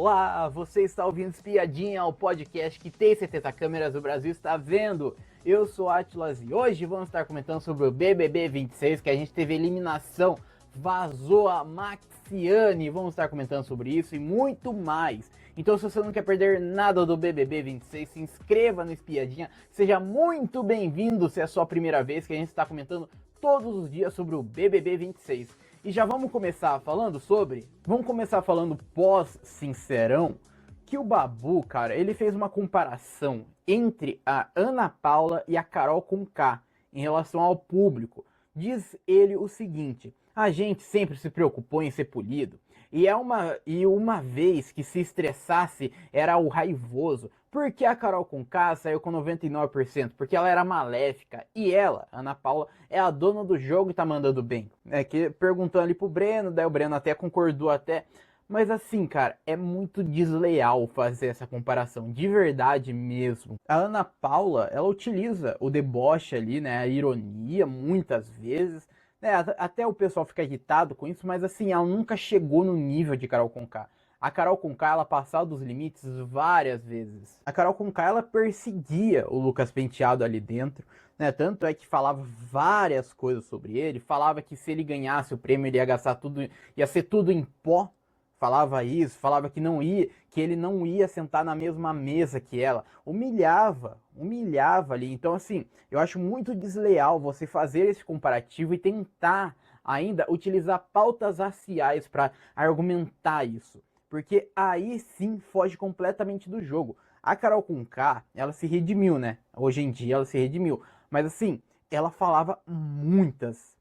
Olá, você está ouvindo Espiadinha, o podcast que tem 70 câmeras do Brasil está vendo. Eu sou Atlas e hoje vamos estar comentando sobre o BBB 26, que a gente teve eliminação, vazou a Maxiane, vamos estar comentando sobre isso e muito mais. Então se você não quer perder nada do BBB 26, se inscreva no Espiadinha, seja muito bem-vindo se é a sua primeira vez, que a gente está comentando todos os dias sobre o BBB 26. E já vamos começar falando pós-Sincerão, que o Babu, cara, ele fez uma comparação entre a Ana Paula e a Carol Conká em relação ao público. Diz ele o seguinte: a gente sempre se preocupou em ser polido, e uma vez que se estressasse era o raivoso. Porque a Carol Conká saiu com 99%? Porque ela era maléfica. E ela, Ana Paula, é a dona do jogo e tá mandando bem. É que perguntando ali pro Breno, daí o Breno até concordou até. Mas assim, cara, é muito desleal fazer essa comparação, de verdade mesmo. A Ana Paula, ela utiliza o deboche ali, né, a ironia, muitas vezes, né, até o pessoal fica irritado com isso, mas assim, ela nunca chegou no nível de Carol Conká. A Carol Conká, ela passava dos limites várias vezes. A Carol Conká, ela perseguia o Lucas Penteado ali dentro, né? Tanto é que falava várias coisas sobre ele, falava que se ele ganhasse o prêmio ele ia gastar tudo, ia ser tudo em pó. Falava isso, falava que não ia, que ele não ia sentar na mesma mesa que ela. Humilhava ali. Então assim, eu acho muito desleal você fazer esse comparativo e tentar ainda utilizar pautas raciais para argumentar isso. Porque aí sim foge completamente do jogo. A Carol Conká, ela se redimiu, né? Hoje em dia ela se redimiu. Mas assim, ela falava muitos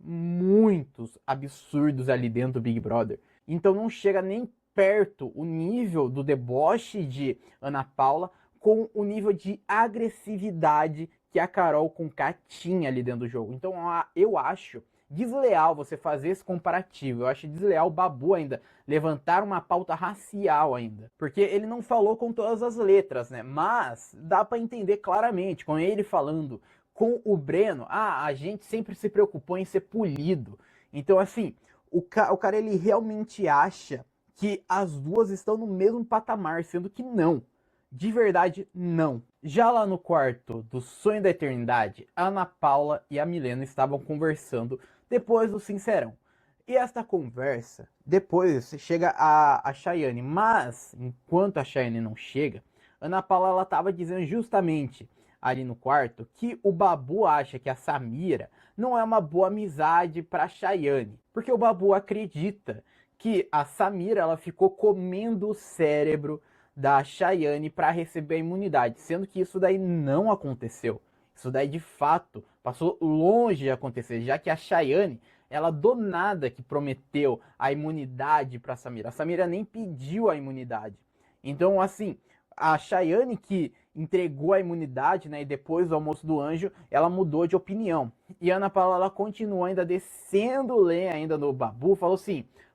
absurdos ali dentro do Big Brother. Então não chega nem perto o nível do deboche de Ana Paula com o nível de agressividade que a Carol Conká tinha ali dentro do jogo. Então eu acho desleal você fazer esse comparativo. Eu acho desleal o Babu ainda levantar uma pauta racial ainda, porque ele não falou com todas as letras, né? Mas dá para entender claramente com ele falando com o Breno. A gente sempre se preocupou em ser polido. Então assim, o cara ele realmente acha que as duas estão no mesmo patamar, sendo que não. De verdade, não. Já lá no quarto do Sonho da Eternidade, a Ana Paula e a Milena estavam conversando depois do Sincerão. E esta conversa, depois chega a Chayane, mas enquanto a Chayane não chega, a Ana Paula ela estava dizendo justamente ali no quarto que o Babu acha que a Samira não é uma boa amizade para Chayane, porque o Babu acredita que a Samira ela ficou comendo o cérebro da Chayane para receber a imunidade, sendo que isso daí não aconteceu. Isso daí de fato passou longe de acontecer, já que a Chayane, ela do nada que prometeu a imunidade para Samira. A Samira nem pediu a imunidade. Então, assim, a Chayane que entregou a imunidade, né, e depois do almoço do anjo, ela mudou de opinião. E a Ana Paula ela continuou ainda descendo o lenha ainda no Babu, falou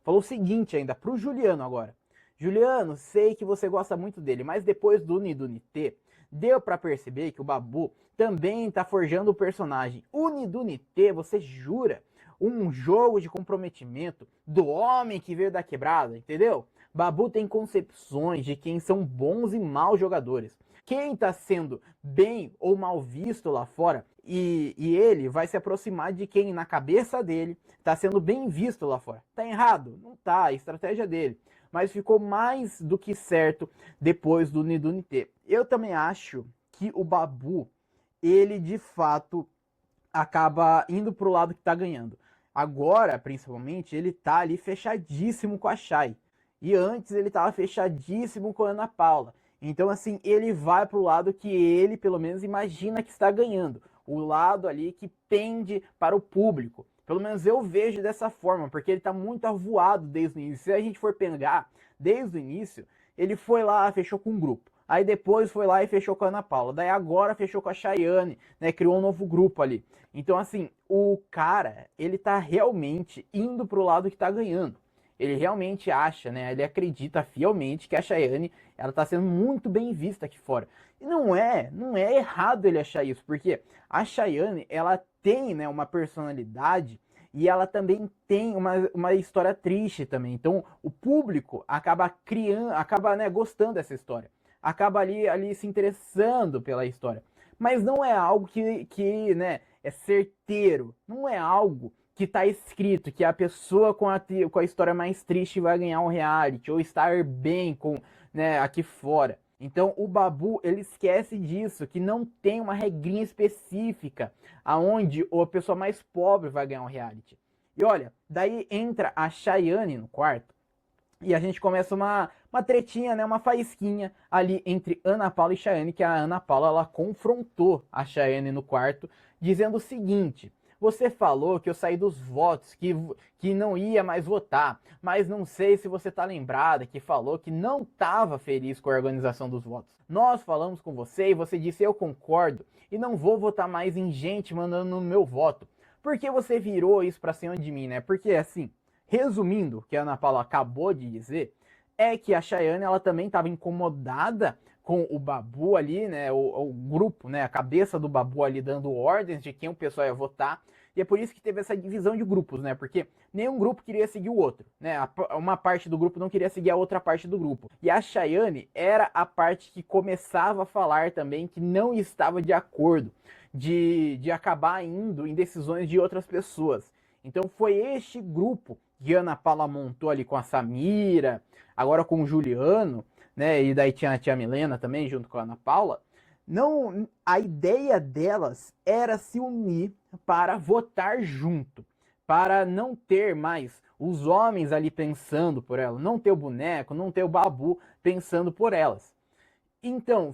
o seguinte ainda pro Juliano agora. Juliano, sei que você gosta muito dele, mas depois do Nidunité, deu para perceber que o Babu também tá forjando o personagem. O Nidunité, você jura? Um jogo de comprometimento do homem que veio da quebrada, entendeu? Babu tem concepções de quem são bons e maus jogadores. Quem está sendo bem ou mal visto lá fora, e ele vai se aproximar de quem na cabeça dele está sendo bem visto lá fora. Tá errado? Não tá, a estratégia dele. Mas ficou mais do que certo depois do Nidunité. Eu também acho que o Babu, ele de fato acaba indo pro lado que tá ganhando. Agora, principalmente, ele tá ali fechadíssimo com a Chay. E antes ele tava fechadíssimo com a Ana Paula. Então, assim, ele vai pro lado que ele, pelo menos, imagina que está ganhando. O lado ali que pende para o público. Pelo menos eu vejo dessa forma, porque ele tá muito avoado desde o início. Se a gente for pegar desde o início, ele foi lá, fechou com um grupo. Aí depois foi lá e fechou com a Ana Paula. Daí agora fechou com a Chayane, né? Criou um novo grupo ali. Então, assim, o cara, ele tá realmente indo pro lado que tá ganhando. Ele realmente acha, né? Ele acredita fielmente que a Chayane, ela tá sendo muito bem vista aqui fora. E não é errado ele achar isso, porque a Chayane, ela tem, né, uma personalidade E ela também tem uma história triste também. Então o público acaba criando, acaba, né, gostando dessa história. Acaba ali se interessando pela história. Mas não é algo que né, é certeiro. Não é algo que está escrito que a pessoa com a história mais triste vai ganhar um reality ou estar bem com, né, aqui fora. Então o Babu ele esquece disso, que não tem uma regrinha específica aonde a pessoa mais pobre vai ganhar um reality. E olha, daí entra a Chayane no quarto e a gente começa uma tretinha, né, uma faísquinha ali entre Ana Paula e Chayane, que a Ana Paula ela confrontou a Chayane no quarto, dizendo o seguinte: você falou que eu saí dos votos, que não ia mais votar, mas não sei se você tá lembrada que falou que não estava feliz com a organização dos votos. Nós falamos com você e você disse eu concordo e não vou votar mais em gente mandando no meu voto. Por que você virou isso pra cima de mim, né? Porque assim, resumindo o que a Ana Paula acabou de dizer, é que a Chayane ela também estava incomodada com o Babu ali, né, o grupo, né, a cabeça do Babu ali dando ordens de quem o pessoal ia votar, e é por isso que teve essa divisão de grupos, né, porque nenhum grupo queria seguir o outro, né, uma parte do grupo não queria seguir a outra parte do grupo, e a Chayane era a parte que começava a falar também que não estava de acordo de acabar indo em decisões de outras pessoas. Então foi este grupo que Ana Paula montou ali com a Samira, agora com o Juliano, né? E daí tinha a tia Milena também, junto com a Ana Paula. Não, a ideia delas era se unir para votar junto, para não ter mais os homens ali pensando por ela, não ter o boneco, não ter o Babu pensando por elas. Então,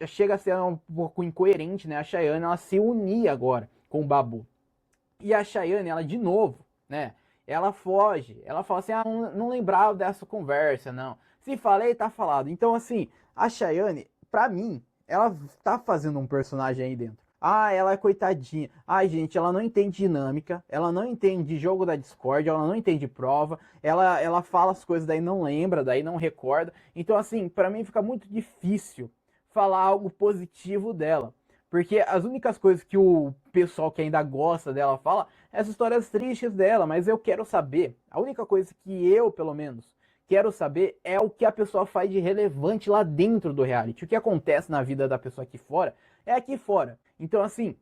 chega a ser um pouco incoerente, né? A Chayane, ela se unir agora com o Babu. E a Chayane, ela de novo, né? Ela foge. Ela fala assim: ah, não lembrava dessa conversa, não. Se falei, tá falado. Então, assim, a Chayane, pra mim, ela tá fazendo um personagem aí dentro. Ah, ela é coitadinha. Ai, gente, ela não entende dinâmica, ela não entende jogo da Discord, ela não entende prova, ela fala as coisas, daí não lembra, daí não recorda. Então, assim, pra mim fica muito difícil falar algo positivo dela. Porque as únicas coisas que o pessoal que ainda gosta dela fala é as histórias tristes dela, mas eu quero saber. A única coisa que eu, pelo menos, quero saber é o que a pessoa faz de relevante lá dentro do reality. O que acontece na vida da pessoa aqui fora é aqui fora. Então, assim,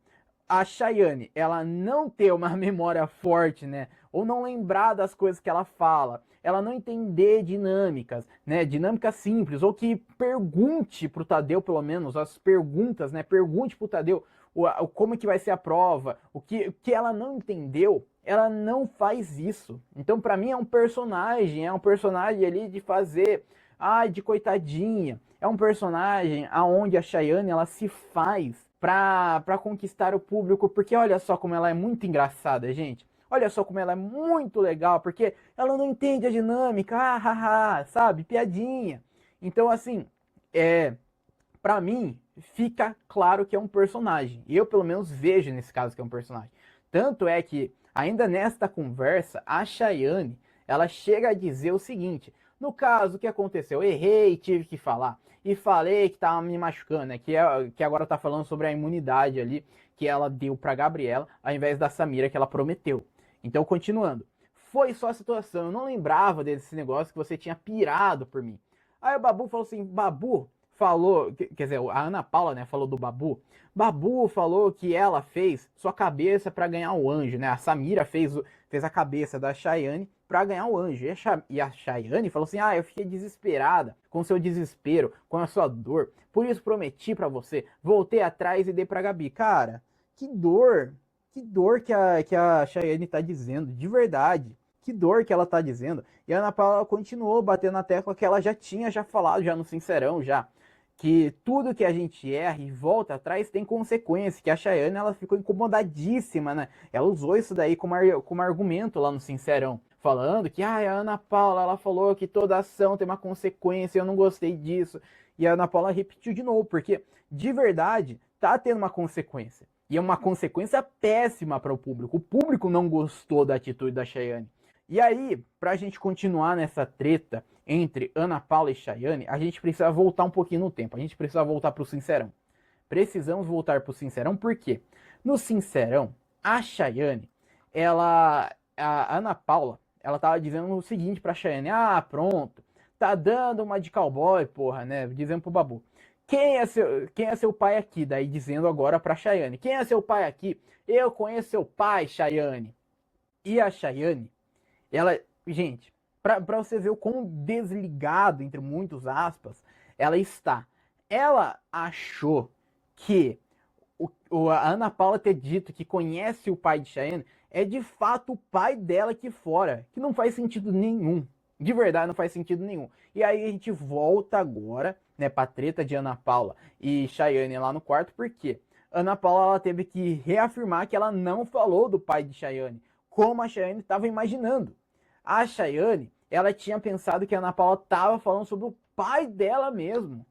a Chayane, ela não ter uma memória forte, né? Ou não lembrar das coisas que ela fala, ela não entender dinâmicas, né? Dinâmicas simples, ou que pergunte pro Tadeu, pelo menos, as perguntas, né? Pergunte pro Tadeu como que vai ser a prova, o que ela não entendeu, ela não faz isso. Então, para mim, é um personagem ali de fazer, de coitadinha. É um personagem aonde a Chayane, ela se faz pra conquistar o público, porque olha só como ela é muito engraçada, gente. Olha só como ela é muito legal, porque ela não entende a dinâmica, sabe? Piadinha. Então, assim, pra mim, fica claro que é um personagem. E eu, pelo menos, vejo nesse caso que é um personagem. Tanto é que, ainda nesta conversa, a Chayane, ela chega a dizer o seguinte: no caso, o que aconteceu? Eu errei, tive que falar. E falei que tava me machucando, né? Que agora tá falando sobre a imunidade ali que ela deu pra Gabriela, ao invés da Samira que ela prometeu. Então, continuando. Foi só a situação, eu não lembrava desse negócio que você tinha pirado por mim. Aí o Babu falou assim: Babu falou, quer dizer, a Ana Paula, né, falou do Babu. Babu falou que ela fez sua cabeça para ganhar o anjo, né? A Samira fez a cabeça da Chayane para ganhar o anjo. E a Chayane falou assim: eu fiquei desesperada com seu desespero, com a sua dor. Por isso prometi para você, voltei atrás e dei pra Gabi. Cara, que dor que a Chayane tá dizendo, de verdade. Que dor que ela tá dizendo. E a Ana Paula continuou batendo na tecla que ela já falado já no Sincerão, já. Que tudo que a gente erra e volta atrás tem consequência. Que a Chayane, ela ficou incomodadíssima, né? Ela usou isso daí como argumento lá no Sincerão. Falando que, a Ana Paula, ela falou que toda ação tem uma consequência, eu não gostei disso. E a Ana Paula repetiu de novo, porque, de verdade, tá tendo uma consequência. E é uma consequência péssima para o público. O público não gostou da atitude da Chayane. E aí, pra gente continuar nessa treta entre Ana Paula e Chayane, a gente precisa voltar um pouquinho no tempo. A gente precisa voltar pro Sincerão. Precisamos voltar pro Sincerão, por quê? No Sincerão, a Chayane, a Ana Paula, ela tava dizendo o seguinte pra Chayane: ah, pronto, tá dando uma de cowboy, porra, né? Dizendo pro Babu: quem é seu pai aqui? Daí dizendo agora pra Chayane: quem é seu pai aqui? Eu conheço seu pai, Chayane. E a Chayane, ela, gente, pra você ver o quão desligado, entre muitos aspas, ela está. Ela achou que a Ana Paula ter dito que conhece o pai de Cheyenne é de fato o pai dela aqui fora, que não faz sentido nenhum. De verdade, não faz sentido nenhum. E aí a gente volta agora, né, pra treta de Ana Paula e Cheyenne lá no quarto, porque Ana Paula ela teve que reafirmar que ela não falou do pai de Cheyenne, como a Cheyenne estava imaginando. A Cheyenne, ela tinha pensado que a Ana Paula estava falando sobre o pai dela mesmo.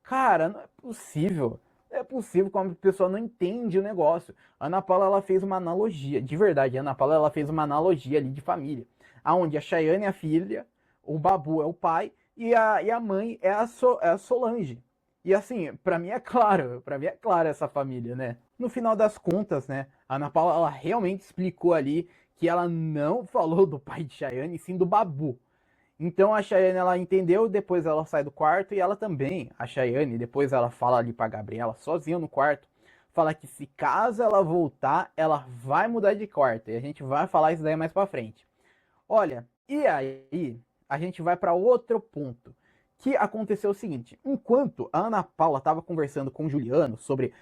Cara, não é possível. Não é possível como a pessoa não entende o negócio. A Ana Paula ela fez uma analogia, de verdade, a Ana Paula ela fez uma analogia ali de família. Onde a Chayane é a filha, o Babu é o pai e a mãe é é a Solange. E assim, pra mim é claro essa família, né? No final das contas, né, a Ana Paula ela realmente explicou ali que ela não falou do pai de Chayane, e sim do Babu. Então a Chayane ela entendeu, depois ela sai do quarto e ela também, a Chayane, depois ela fala ali pra Gabriela, sozinha no quarto, fala que se caso ela voltar, ela vai mudar de quarto. E a gente vai falar isso daí mais pra frente. Olha, e aí a gente vai para outro ponto. Que aconteceu o seguinte: enquanto a Ana Paula estava conversando com o Juliano sobre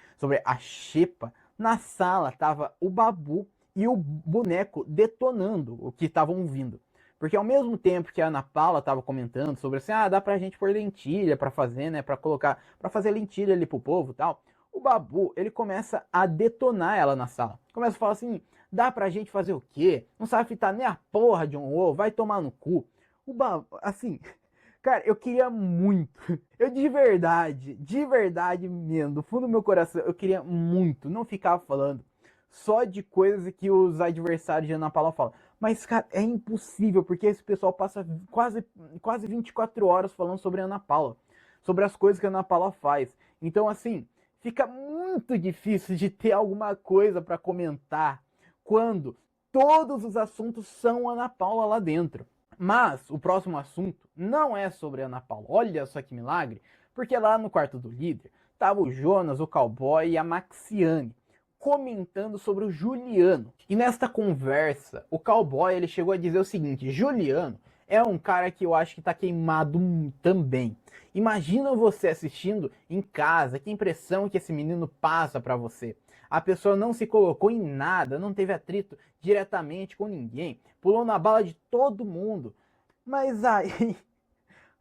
a xepa, na sala estava o Babu e o boneco detonando o que estavam ouvindo. Porque ao mesmo tempo que a Ana Paula estava comentando sobre assim, ah, dá pra gente pôr lentilha para fazer, né, para colocar, para fazer lentilha ali pro povo, tal. O Babu, ele começa a detonar ela na sala. Começa a falar assim: dá pra gente fazer o quê? Não sabe fritar nem a porra de um ovo, vai tomar no cu. O Babu, assim, cara, eu queria muito. Eu de verdade mesmo, do fundo do meu coração, eu queria muito não ficar falando só de coisas que os adversários de Ana Paula falam. Mas, cara, é impossível, porque esse pessoal passa quase 24 horas falando sobre a Ana Paula, sobre as coisas que a Ana Paula faz. Então, assim, fica muito difícil de ter alguma coisa para comentar quando todos os assuntos são Ana Paula lá dentro. Mas o próximo assunto não é sobre Ana Paula. Olha só que milagre, porque lá no quarto do líder tava o Jonas, o cowboy e a Maxiane comentando sobre o Juliano. E nesta conversa, o cowboy ele chegou a dizer o seguinte: Juliano é um cara que eu acho que tá queimado também. Imagina você assistindo em casa, que impressão que esse menino passa para você. A pessoa não se colocou em nada, não teve atrito diretamente com ninguém, pulou na bala de todo mundo. Mas aí,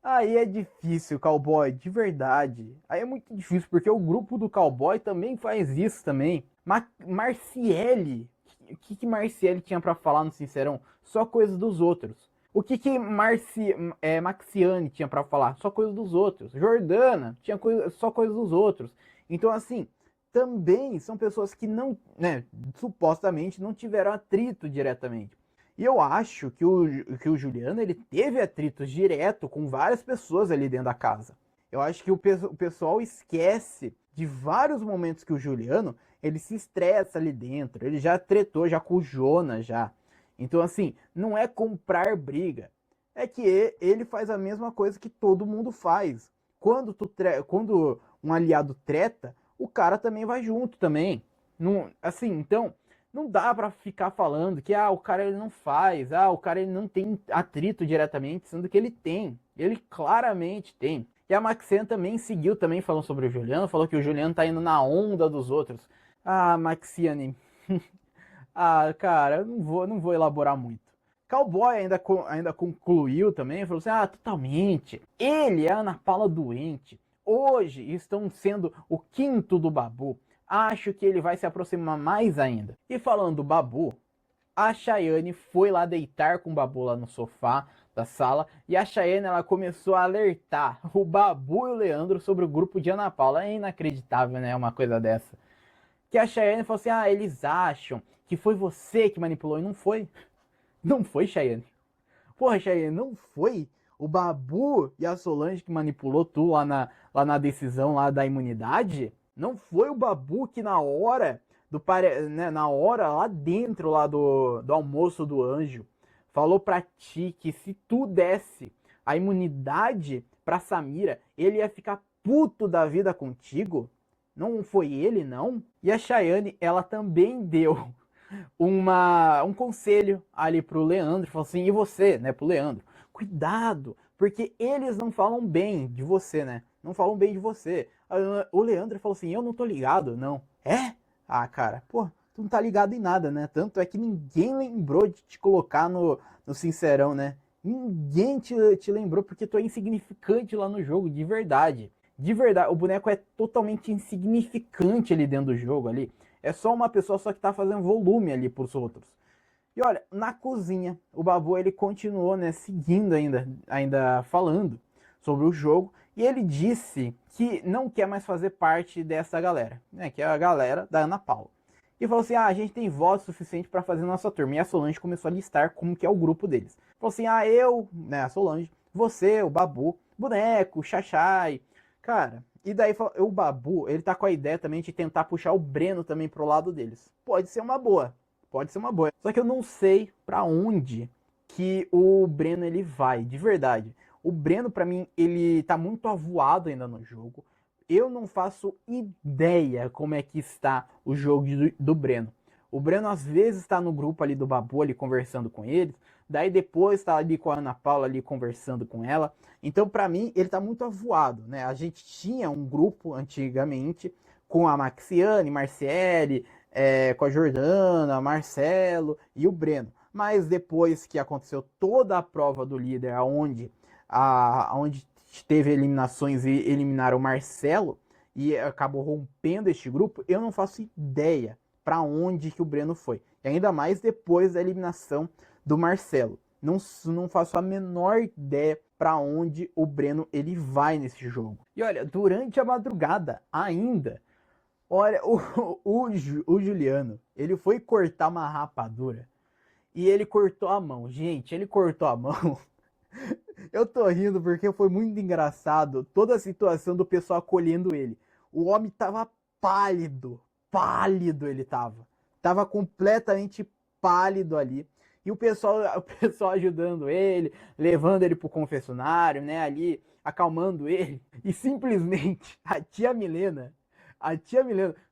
aí é difícil, cowboy, de verdade. Aí é muito difícil, porque o grupo do cowboy também faz isso também. Marciele, o que Marciele tinha para falar no Sincerão? Só coisas dos outros. O que Maxiane tinha para falar? Só coisas dos outros. Jordana tinha só coisas dos outros. Então, assim, também são pessoas que não, né, supostamente não tiveram atrito diretamente. E eu acho que o Juliano ele teve atritos direto com várias pessoas ali dentro da casa. Eu acho que o pessoal esquece de vários momentos que o Juliano ele se estressa ali dentro. Ele já tretou já com o Jonas já. Então assim, não é comprar briga. É que ele faz a mesma coisa que todo mundo faz. Quando um aliado treta, o cara também vai junto também. Não, assim, então não dá para ficar falando que o cara ele não faz, o cara ele não tem atrito diretamente, sendo que ele tem. Ele claramente tem. E a Maxena também seguiu também falando sobre o Juliano, falou que o Juliano tá indo na onda dos outros. Ah, Maxiane. Cara, eu não vou elaborar muito. Cowboy ainda concluiu também, falou assim: totalmente. Ele e a Ana Paula doente. Hoje estão sendo o quinto do Babu. Acho que ele vai se aproximar mais ainda. E falando do Babu, a Chayane foi lá deitar com o Babu lá no sofá da sala. E a Chayane ela começou a alertar o Babu e o Leandro sobre o grupo de Ana Paula. É inacreditável, né? Uma coisa dessa. Que a Chayane falou assim: eles acham que foi você que manipulou. E não foi. Não foi, Chayane. Porra, Chayane, não foi o Babu e a Solange que manipulou tu lá na decisão lá da imunidade? Não foi o Babu que na hora né, na hora lá dentro lá do almoço do anjo, falou pra ti que se tu desse a imunidade pra Samira, ele ia ficar puto da vida contigo? Não foi ele, não? E a Chayane, ela também deu um conselho ali pro Leandro, falou assim, e você, né, pro Leandro, cuidado, porque eles não falam bem de você, né, não falam bem de você. O Leandro falou assim, eu não tô ligado, não. É? Ah, cara, pô, tu não tá ligado em nada, né, tanto é que ninguém lembrou de te colocar no Sincerão, né, ninguém te lembrou porque tu é insignificante lá no jogo, de verdade. De verdade, o boneco é totalmente insignificante ali dentro do jogo ali. É só uma pessoa só que tá fazendo volume ali pros outros. E olha, na cozinha, o Babu ele continuou, né, seguindo ainda falando sobre o jogo, e ele disse que não quer mais fazer parte dessa galera, né, que é a galera da Ana Paula. E falou assim: "Ah, a gente tem voto suficiente para fazer nossa turma". E a Solange começou a listar como que é o grupo deles. Falou assim: "Ah, eu, né, a Solange, você, o Babu, Boneco, Xaxai". Cara, e daí o Babu, ele tá com a ideia também de tentar puxar o Breno também pro lado deles. Pode ser uma boa. Pode ser uma boa. Só que eu não sei para onde que o Breno ele vai, de verdade. O Breno, para mim, ele tá muito avoado ainda no jogo. Eu não faço ideia como é que está o jogo do Breno. O Breno às vezes está no grupo ali do Babu ali conversando com eles, daí depois está ali com a Ana Paula ali conversando com ela. Então para mim ele está muito avoado, né? A gente tinha um grupo antigamente com a Maxiane, Marciele, com a Jordana, Marcelo e o Breno. Mas depois que aconteceu toda a prova do líder, onde teve eliminações e eliminaram o Marcelo e acabou rompendo este grupo, eu não faço ideia para onde que o Breno foi. E ainda mais depois da eliminação do Marcelo. Não faço a menor ideia para onde o Breno ele vai nesse jogo. E olha, durante a madrugada ainda, olha, o Juliano, ele foi cortar uma rapadura e ele cortou a mão. Gente, ele cortou a mão. Eu tô rindo porque foi muito engraçado toda a situação do pessoal acolhendo ele. O homem tava pálido, pálido ele tava. Tava completamente pálido ali. E o pessoal ajudando ele, levando ele pro confessionário, né, ali, acalmando ele. E simplesmente a tia Milena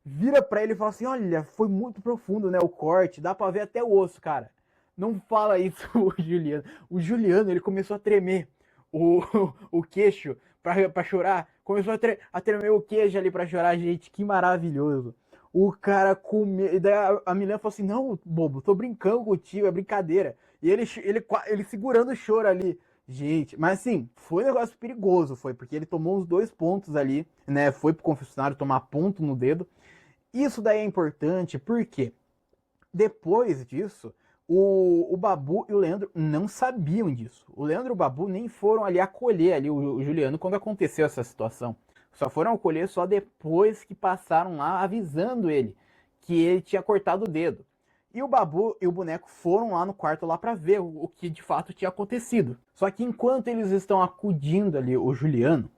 vira pra ele e fala assim: "Olha, foi muito profundo, né, o corte, dá pra ver até o osso, cara". Não fala isso o Juliano. O Juliano, ele começou a tremer o, o queixo pra chorar. Começou a tremer o queixo ali pra chorar, gente. Que maravilhoso. O cara comeu. E daí a Milena falou assim: "Não, bobo, tô brincando contigo, é brincadeira". E ele segurando o choro ali. Gente, mas assim, foi um negócio perigoso, foi, porque ele tomou uns 2 pontos ali, né? Foi pro confessionário tomar ponto no dedo. Isso daí é importante porque depois disso, o Babu e o Leandro não sabiam disso. O Leandro e o Babu nem foram ali acolher ali o Juliano quando aconteceu essa situação. Só foram acolher só depois que passaram lá avisando ele que ele tinha cortado o dedo. E o Babu e o boneco foram lá no quarto lá para ver o que de fato tinha acontecido. Só que enquanto eles estão acudindo ali o Juliano,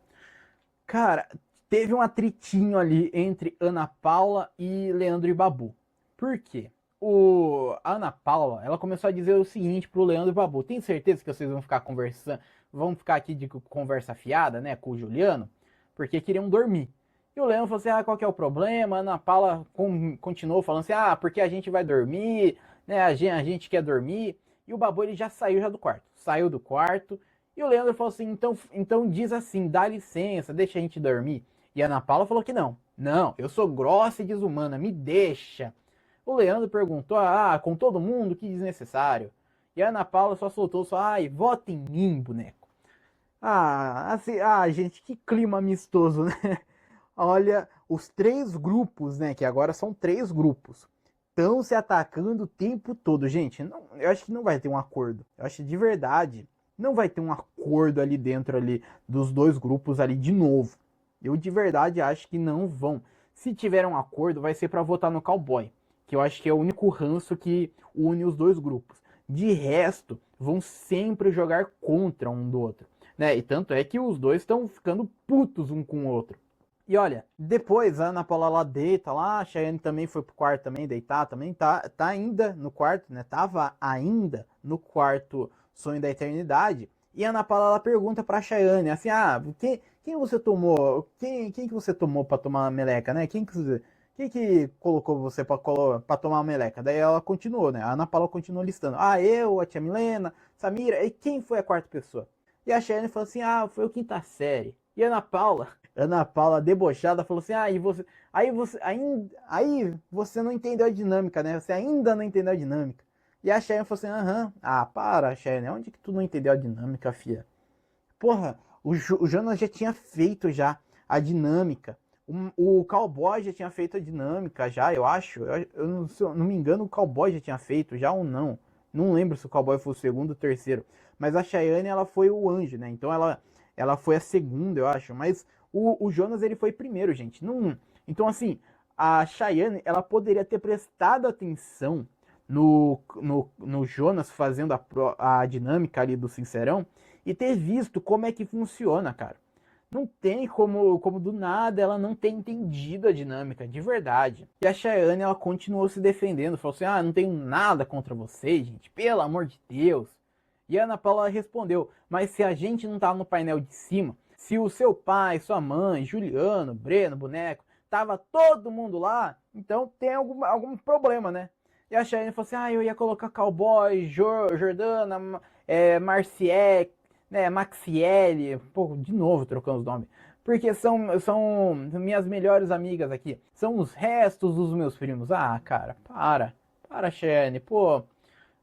cara, teve um atritinho ali entre Ana Paula e Leandro e Babu. Por quê? A Ana Paula, ela começou a dizer o seguinte pro Leandro e Babu: tem certeza que vocês vão ficar conversando, vão ficar aqui de conversa fiada, né, com o Juliano? Porque queriam dormir. E o Leandro falou assim: ah, qual que é o problema? A Ana Paula continuou falando assim: ah, porque a gente vai dormir, né, a gente quer dormir. E o Babu, ele já saiu do quarto. Saiu do quarto. E o Leandro falou assim: então diz assim, dá licença, deixa a gente dormir. E a Ana Paula falou que não. Não, eu sou grossa e desumana, me deixa. O Leandro perguntou: ah, com todo mundo? Que desnecessário. E a Ana Paula só soltou só: ai, vota em mim, boneco. Ah, assim, gente, que clima amistoso, né? Olha, os 3 grupos, né? Que agora são 3 grupos. Estão se atacando o tempo todo. Gente, não, eu acho que não vai ter um acordo. Eu acho que de verdade não vai ter um acordo ali dentro ali dos 2 grupos ali de novo. Eu de verdade acho que não vão. Se tiver um acordo, vai ser para votar no cowboy, que eu acho que é o único ranço que une os 2 grupos. De resto, vão sempre jogar contra um do outro, né? E tanto é que os dois estão ficando putos um com o outro. E olha, depois a Ana Paula lá deita lá, a Chayane também foi pro quarto também, deitar também, tá ainda no quarto, né? Tava ainda no quarto Sonho da Eternidade. E a Ana Paula ela pergunta pra Chayane, assim, quem você tomou? Quem que você tomou pra tomar uma meleca, né? Quem que colocou você pra tomar uma meleca? Daí ela continuou, né? A Ana Paula continuou listando. Eu, a tia Milena, Samira, e quem foi a quarta pessoa? E a Chayane falou assim, foi o quinta série. E a Ana Paula debochada falou assim, aí você não entendeu a dinâmica, né? Você ainda não entendeu a dinâmica. E a Cheyenne falou assim, para, Cheyenne, onde que tu não entendeu a dinâmica, filha? Porra, o Jonas já tinha feito já a dinâmica. O Cowboy já tinha feito a dinâmica já, eu acho. Eu não, se eu não me engano, o Cowboy já tinha feito já ou não. Não lembro se o Cowboy foi o segundo ou terceiro. Mas a Cheyenne, ela foi o anjo, né? Então ela foi a segunda, eu acho. Mas o Jonas, ele foi primeiro, gente. Não, então, assim, a Cheyenne, ela poderia ter prestado atenção no Jonas fazendo a dinâmica ali do Sincerão e ter visto como é que funciona, cara. Não tem como do nada ela não ter entendido a dinâmica, de verdade. E a Chayane, ela continuou se defendendo, falou assim, não tenho nada contra vocês, gente, pelo amor de Deus. E a Ana Paula respondeu, mas se a gente não tá no painel de cima, se o seu pai, sua mãe, Juliano, Breno, Boneco, tava todo mundo lá, então tem algum problema, né? E a Chayane falou assim, eu ia colocar Cowboy, Jordana, Marciek, né, Maxiele, pô, de novo trocando os nomes, porque são minhas melhores amigas aqui, são os restos dos meus primos. Cara, para, Cheyenne, pô,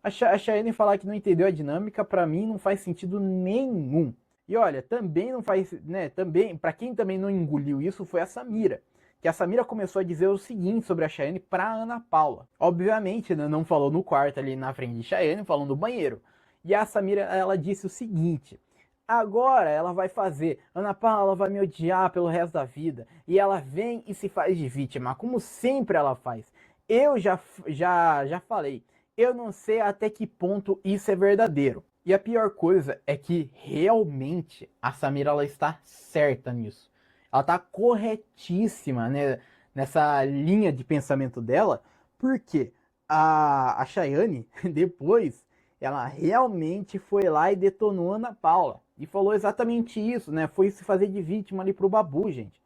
a Cheyenne falar que não entendeu a dinâmica, pra mim não faz sentido nenhum. E olha, também não faz, né, também, pra quem também não engoliu isso foi a Samira, que a Samira começou a dizer o seguinte sobre a Cheyenne pra Ana Paula. Obviamente, né, não falou no quarto ali na frente de Cheyenne, falou no banheiro. E a Samira, ela disse o seguinte, agora ela vai fazer, Ana Paula vai me odiar pelo resto da vida, e ela vem e se faz de vítima, como sempre ela faz. Eu já falei, eu não sei até que ponto isso é verdadeiro. E a pior coisa é que realmente a Samira ela está certa nisso. Ela está corretíssima, né, nessa linha de pensamento dela, porque a Chayane, depois, ela realmente foi lá e detonou Ana Paula. E falou exatamente isso, né? Foi se fazer de vítima ali pro Babu, gente.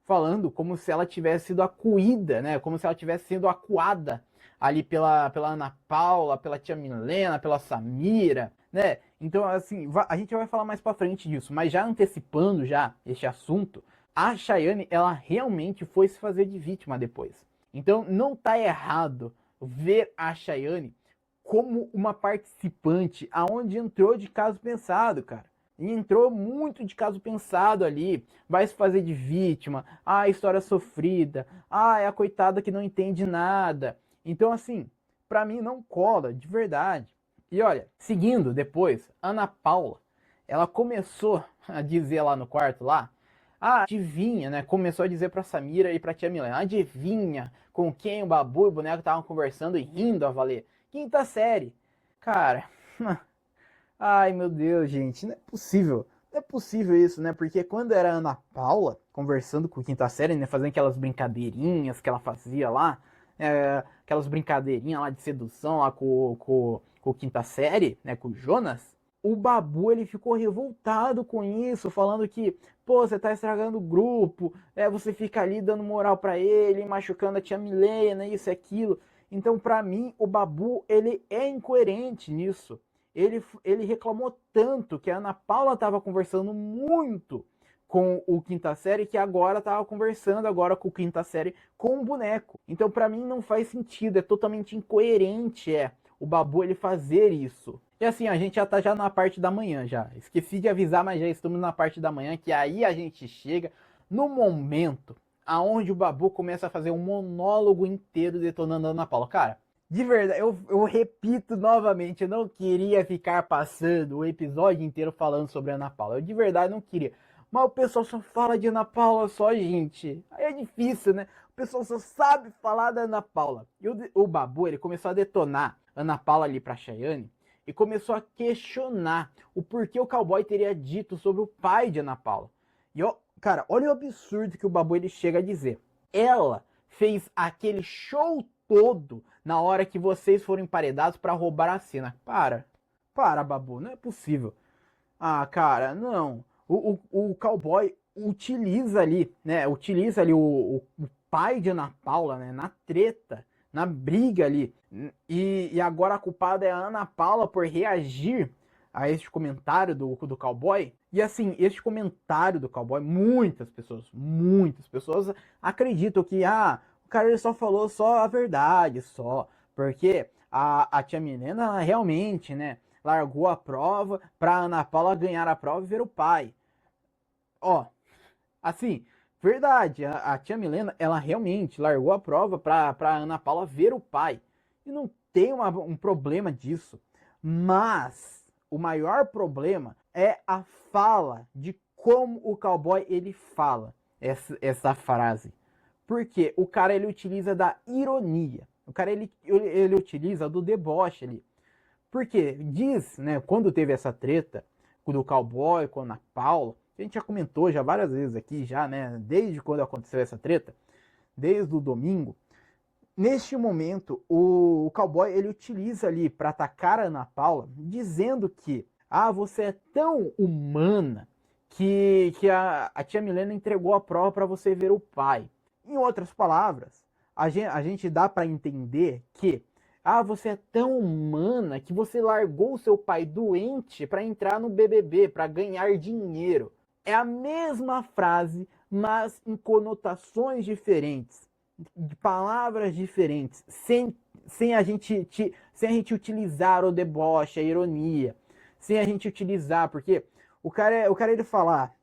Falando como se ela tivesse sido acuída, né? Como se ela tivesse sido acuada ali pela Ana Paula, pela tia Milena, pela Samira, né? Então, assim, a gente vai falar mais pra frente disso, mas já antecipando já este assunto, a Chayane, ela realmente foi se fazer de vítima depois. Então, não tá errado ver a Chayane como uma participante aonde entrou de caso pensado, cara. E entrou muito de caso pensado ali, vai se fazer de vítima, história sofrida, é a coitada que não entende nada. Então, assim, pra mim não cola, de verdade. E olha, seguindo depois, Ana Paula, ela começou a dizer lá no quarto lá, adivinha, né? Começou a dizer pra Samira e pra tia Milena, adivinha com quem o Babu e o Boneco estavam conversando e rindo a valer. Quinta série. Cara, ai meu Deus, gente, não é possível. Não é possível isso, né? Porque quando era a Ana Paula conversando com a quinta série, né? Fazendo aquelas brincadeirinhas que ela fazia lá, aquelas brincadeirinhas lá de sedução lá com o quinta série, né? Com o Jonas. O Babu, ele ficou revoltado com isso, falando que, pô, você tá estragando o grupo, você fica ali dando moral pra ele, machucando a tia Milena, isso e aquilo. Então, pra mim, o Babu, ele é incoerente nisso. Ele reclamou tanto que a Ana Paula tava conversando muito com o quinta série, que agora tava conversando agora com o quinta série com o boneco. Então, pra mim, não faz sentido, é totalmente incoerente, o Babu ele fazer isso. E assim, a gente já tá já na parte da manhã já. Esqueci de avisar, mas já estamos na parte da manhã, que aí a gente chega no momento aonde o Babu começa a fazer um monólogo inteiro detonando a Ana Paula. Cara, de verdade, eu repito novamente, eu não queria ficar passando o episódio inteiro falando sobre a Ana Paula. Eu de verdade não queria. Mas o pessoal só fala de Ana Paula só, gente. Aí é difícil, né? O pessoal só sabe falar da Ana Paula. E o Babu, ele começou a detonar Ana Paula ali pra Chayane e começou a questionar o porquê o cowboy teria dito sobre o pai de Ana Paula. E ó, cara, olha o absurdo que o Babu ele chega a dizer. Ela fez aquele show todo na hora que vocês foram emparedados para roubar a cena. Para, Babu, não é possível. Ah, cara, não. O cowboy utiliza ali, né? Utiliza ali o pai de Ana Paula, né? Na treta, na briga ali. E agora a culpada é a Ana Paula por reagir a este comentário do cowboy. E assim, este comentário do cowboy, muitas pessoas acreditam que, o cara ele só falou só a verdade, só. Porque a tia Milena realmente, né? Largou a prova pra Ana Paula ganhar a prova e ver o pai. Ó, assim, verdade, a tia Milena, ela realmente largou a prova pra Ana Paula ver o pai. E não tem um problema disso. Mas o maior problema é a fala de como o cowboy ele fala essa frase. Porque o cara ele utiliza da ironia. O cara ele utiliza do deboche ali. Porque diz, né, quando teve essa treta do cowboy com a Ana Paula, a gente já comentou já várias vezes aqui, já, né, desde quando aconteceu essa treta, desde o domingo, neste momento, o cowboy ele utiliza ali para atacar a Ana Paula, dizendo que, você é tão humana que a tia Milena entregou a prova para você ver o pai. Em outras palavras, a gente dá para entender que, você é tão humana que você largou o seu pai doente para entrar no BBB, para ganhar dinheiro. É a mesma frase, mas em conotações diferentes, de palavras diferentes, sem a gente utilizar o deboche, a ironia, sem a gente utilizar, porque o cara ele falar,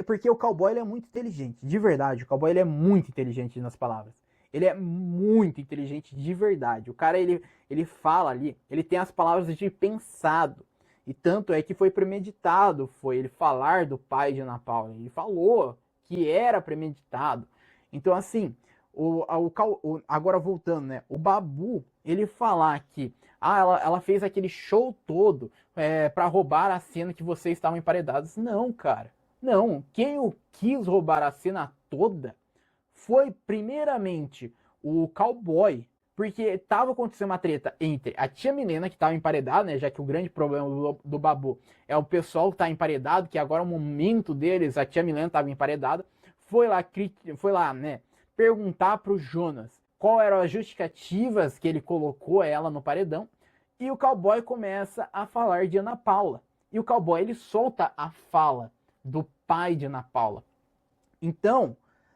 porque o cowboy ele é muito inteligente, de verdade, o cowboy ele é muito inteligente nas palavras. Ele é muito inteligente de verdade. O cara ele fala ali, ele tem as palavras de pensado. E tanto é que foi premeditado, foi ele falar do pai de Ana Paula. Ele falou que era premeditado. Então, assim, agora voltando, né? O Babu, ele falar que ela fez aquele show todo para roubar a cena que vocês estavam emparedados. Não, cara. Não. Quem o quis roubar a cena toda foi primeiramente o cowboy, porque tava acontecendo uma treta entre a tia Milena, que tava emparedada, né? Já que o grande problema do Babu é o pessoal que tá emparedado, que agora é o momento deles, a tia Milena tava emparedada. Foi lá, né? Perguntar pro Jonas qual eram as justificativas que ele colocou ela no paredão. E o cowboy começa a falar de Ana Paula. E o cowboy ele solta a fala do pai de Ana Paula. Então,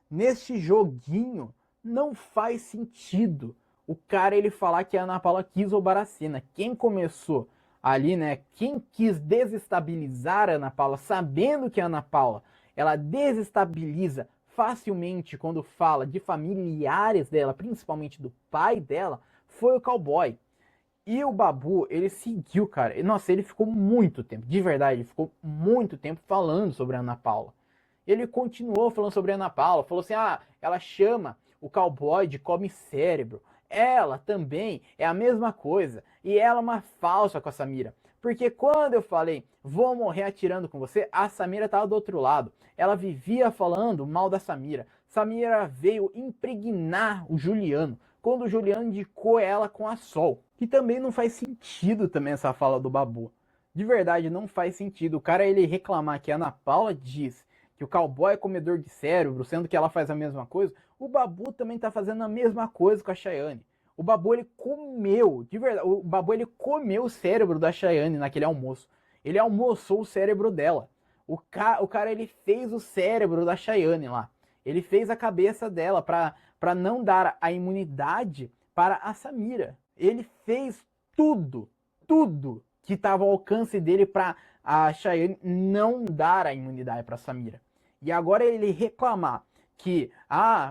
neste joguinho, não faz sentido o cara ele falar que a Ana Paula quis roubar a cena. Quem começou ali, né? Quem quis desestabilizar a Ana Paula, sabendo que a Ana Paula ela desestabiliza facilmente quando fala de familiares dela, principalmente do pai dela, foi o cowboy. E o Babu, ele seguiu, cara. Nossa, ele ficou muito tempo, de verdade, ele ficou muito tempo falando sobre a Ana Paula. Ele continuou falando sobre a Ana Paula, falou assim: ela chama o cowboy de come cérebro. Ela também é a mesma coisa. E ela é uma falsa com a Samira. Porque quando eu falei, vou morrer atirando com você, a Samira estava do outro lado. Ela vivia falando mal da Samira. Samira veio impregnar o Juliano, quando o Juliano indicou ela com a Sol. Que também não faz sentido também essa fala do Babu. De verdade, não faz sentido. O cara ele reclamar que a Ana Paula diz que o cowboy é comedor de cérebro, sendo que ela faz a mesma coisa, o Babu também tá fazendo a mesma coisa com a Chayane. O Babu ele comeu, de verdade, o Babu ele comeu o cérebro da Chayane naquele almoço. Ele almoçou o cérebro dela. O cara ele fez o cérebro da Chayane lá. Ele fez a cabeça dela para não dar a imunidade para a Samira. Ele fez tudo que estava ao alcance dele para a Chayane não dar a imunidade para a Samira. E agora ele reclamar que,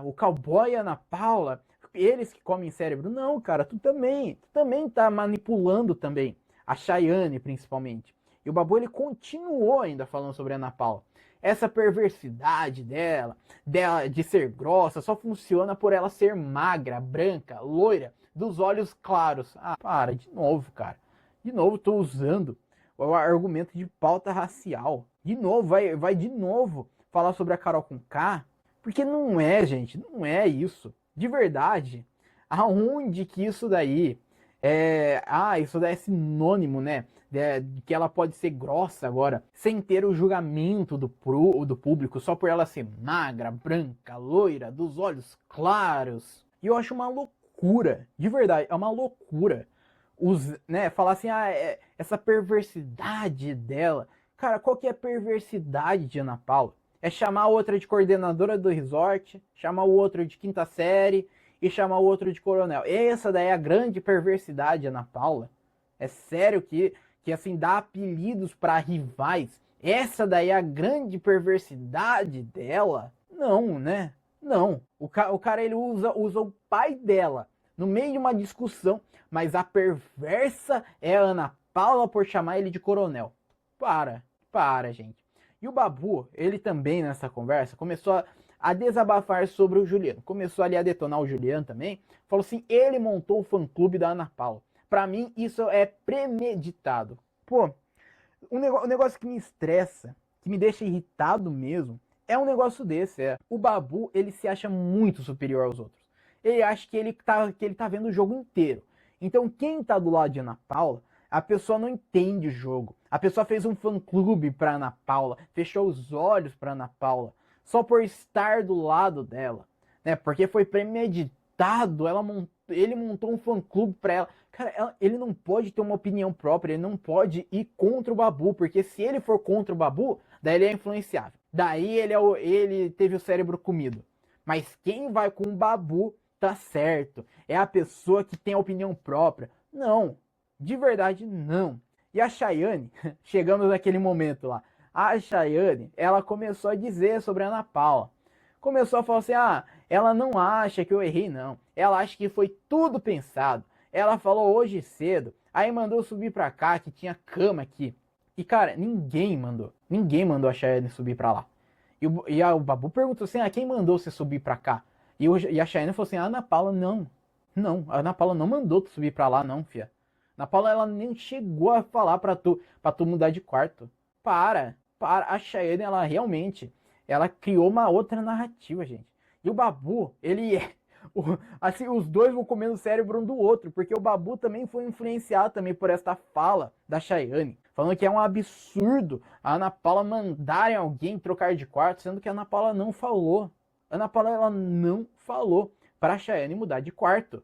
o cowboy e a Ana Paula, eles que comem cérebro. Não, cara, tu também tá manipulando também. A Chayane, principalmente. E o Babu, ele continuou ainda falando sobre a Ana Paula. Essa perversidade dela de ser grossa, só funciona por ela ser magra, branca, loira, dos olhos claros. Para, de novo, cara. De novo, tô usando o argumento de pauta racial. De novo, vai de novo falar sobre a Carol Conká, porque não é, gente, não é isso. De verdade, aonde que isso daí isso daí é sinônimo, né? De que ela pode ser grossa agora, sem ter o julgamento do público, só por ela ser magra, branca, loira, dos olhos claros. E eu acho uma loucura, de verdade, é uma loucura. Falar assim, essa perversidade dela. Cara, qual que é a perversidade de Ana Paula? É chamar a outra de coordenadora do resort, chamar o outro de quinta série e chamar o outro de coronel. Essa daí é a grande perversidade de Ana Paula. É sério que assim, dá apelidos para rivais. Essa daí é a grande perversidade dela? Não, né? Não. O cara ele usa o pai dela no meio de uma discussão, mas a perversa é a Ana Paula por chamar ele de coronel. Para, gente. E o Babu, ele também nessa conversa começou a desabafar sobre o Juliano. Começou ali a detonar o Juliano também. Falou assim, ele montou o fã-clube da Ana Paula. Pra mim, isso é premeditado. Pô, um negócio que me estressa, que me deixa irritado mesmo, é um negócio desse. O Babu, ele se acha muito superior aos outros. Ele acha que ele tá vendo o jogo inteiro. Então, quem tá do lado de Ana Paula, a pessoa não entende o jogo. A pessoa fez um fã-clube pra Ana Paula, fechou os olhos pra Ana Paula, só por estar do lado dela, né? Porque foi premeditado, ele montou um fã-clube pra ela. Cara, ele não pode ter uma opinião própria, ele não pode ir contra o Babu, porque se ele for contra o Babu, daí ele é influenciável. Daí ele teve o cérebro comido. Mas quem vai com o Babu tá certo. É a pessoa que tem a opinião própria. Não, de verdade não. E a Chayane, chegamos naquele momento lá. A Chayane, ela começou a dizer sobre a Ana Paula. Começou a falar assim, ela não acha que eu errei não. Ela acha que foi tudo pensado. Ela falou hoje cedo, aí mandou subir pra cá, que tinha cama aqui. E cara, ninguém mandou a Chayane subir pra lá. E o Babu perguntou assim, quem mandou você subir pra cá? E a Chayane falou assim, a Ana Paula não, a Ana Paula não mandou tu subir pra lá não, fia. A Ana Paula, ela nem chegou a falar pra tu mudar de quarto. Para. A Chayane, ela realmente, ela criou uma outra narrativa, gente. E o Babu, ele assim, os dois vão comendo o cérebro um do outro, porque o Babu também foi influenciado também por esta fala da Chayane, falando que é um absurdo a Ana Paula mandarem alguém trocar de quarto, sendo que a Ana Paula não falou. A Ana Paula, ela não falou pra Chayane mudar de quarto.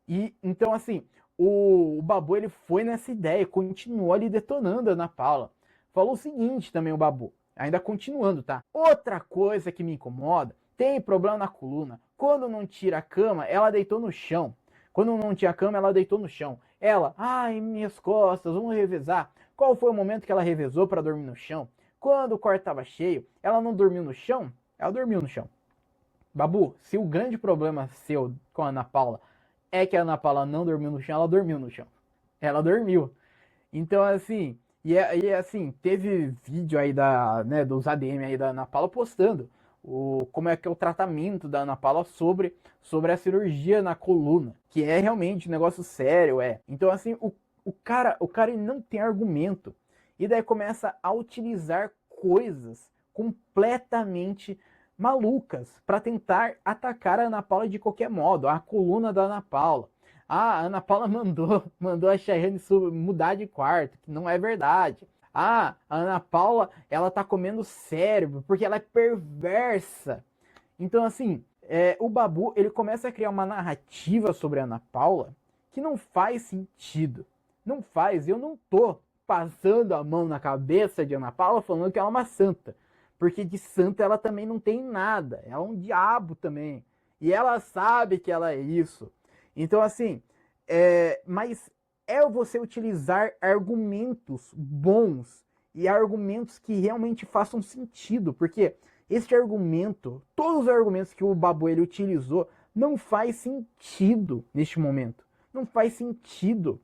E então, assim, o Babu, ele foi nessa ideia, continuou ali detonando a Ana Paula. Falou o seguinte também o Babu, ainda continuando, tá? Outra coisa que me incomoda, tem problema na coluna. Quando não tira a cama, ela deitou no chão. Quando não tinha cama, ela deitou no chão. Ela, ai, minhas costas, vamos revezar. Qual foi o momento que ela revezou para dormir no chão? Quando o quarto estava cheio, ela não dormiu no chão? Ela dormiu no chão. Babu, se o grande problema seu com a Ana Paula é que a Ana Paula não dormiu no chão, ela dormiu no chão. Ela dormiu. Então, assim, assim, teve vídeo aí dos ADM aí da Ana Paula postando como é que é o tratamento da Ana Paula sobre a cirurgia na coluna, que é realmente um negócio sério, é. Então, assim, o cara ele não tem argumento. E daí começa a utilizar coisas completamente malucas para tentar atacar a Ana Paula de qualquer modo, a coluna da Ana Paula. A Ana Paula mandou a Chayane mudar de quarto, que não é verdade. A Ana Paula, ela tá comendo cérebro, porque ela é perversa. Então, assim, o Babu, ele começa a criar uma narrativa sobre a Ana Paula que não faz sentido. Não faz, eu não tô passando a mão na cabeça de Ana Paula falando que ela é uma santa. Porque de santa ela também não tem nada. Ela é um diabo também. E ela sabe que ela é isso. Então, assim, mas é você utilizar argumentos bons e argumentos que realmente façam sentido. Porque este argumento, todos os argumentos que o Babu ele utilizou, não faz sentido neste momento. Não faz sentido.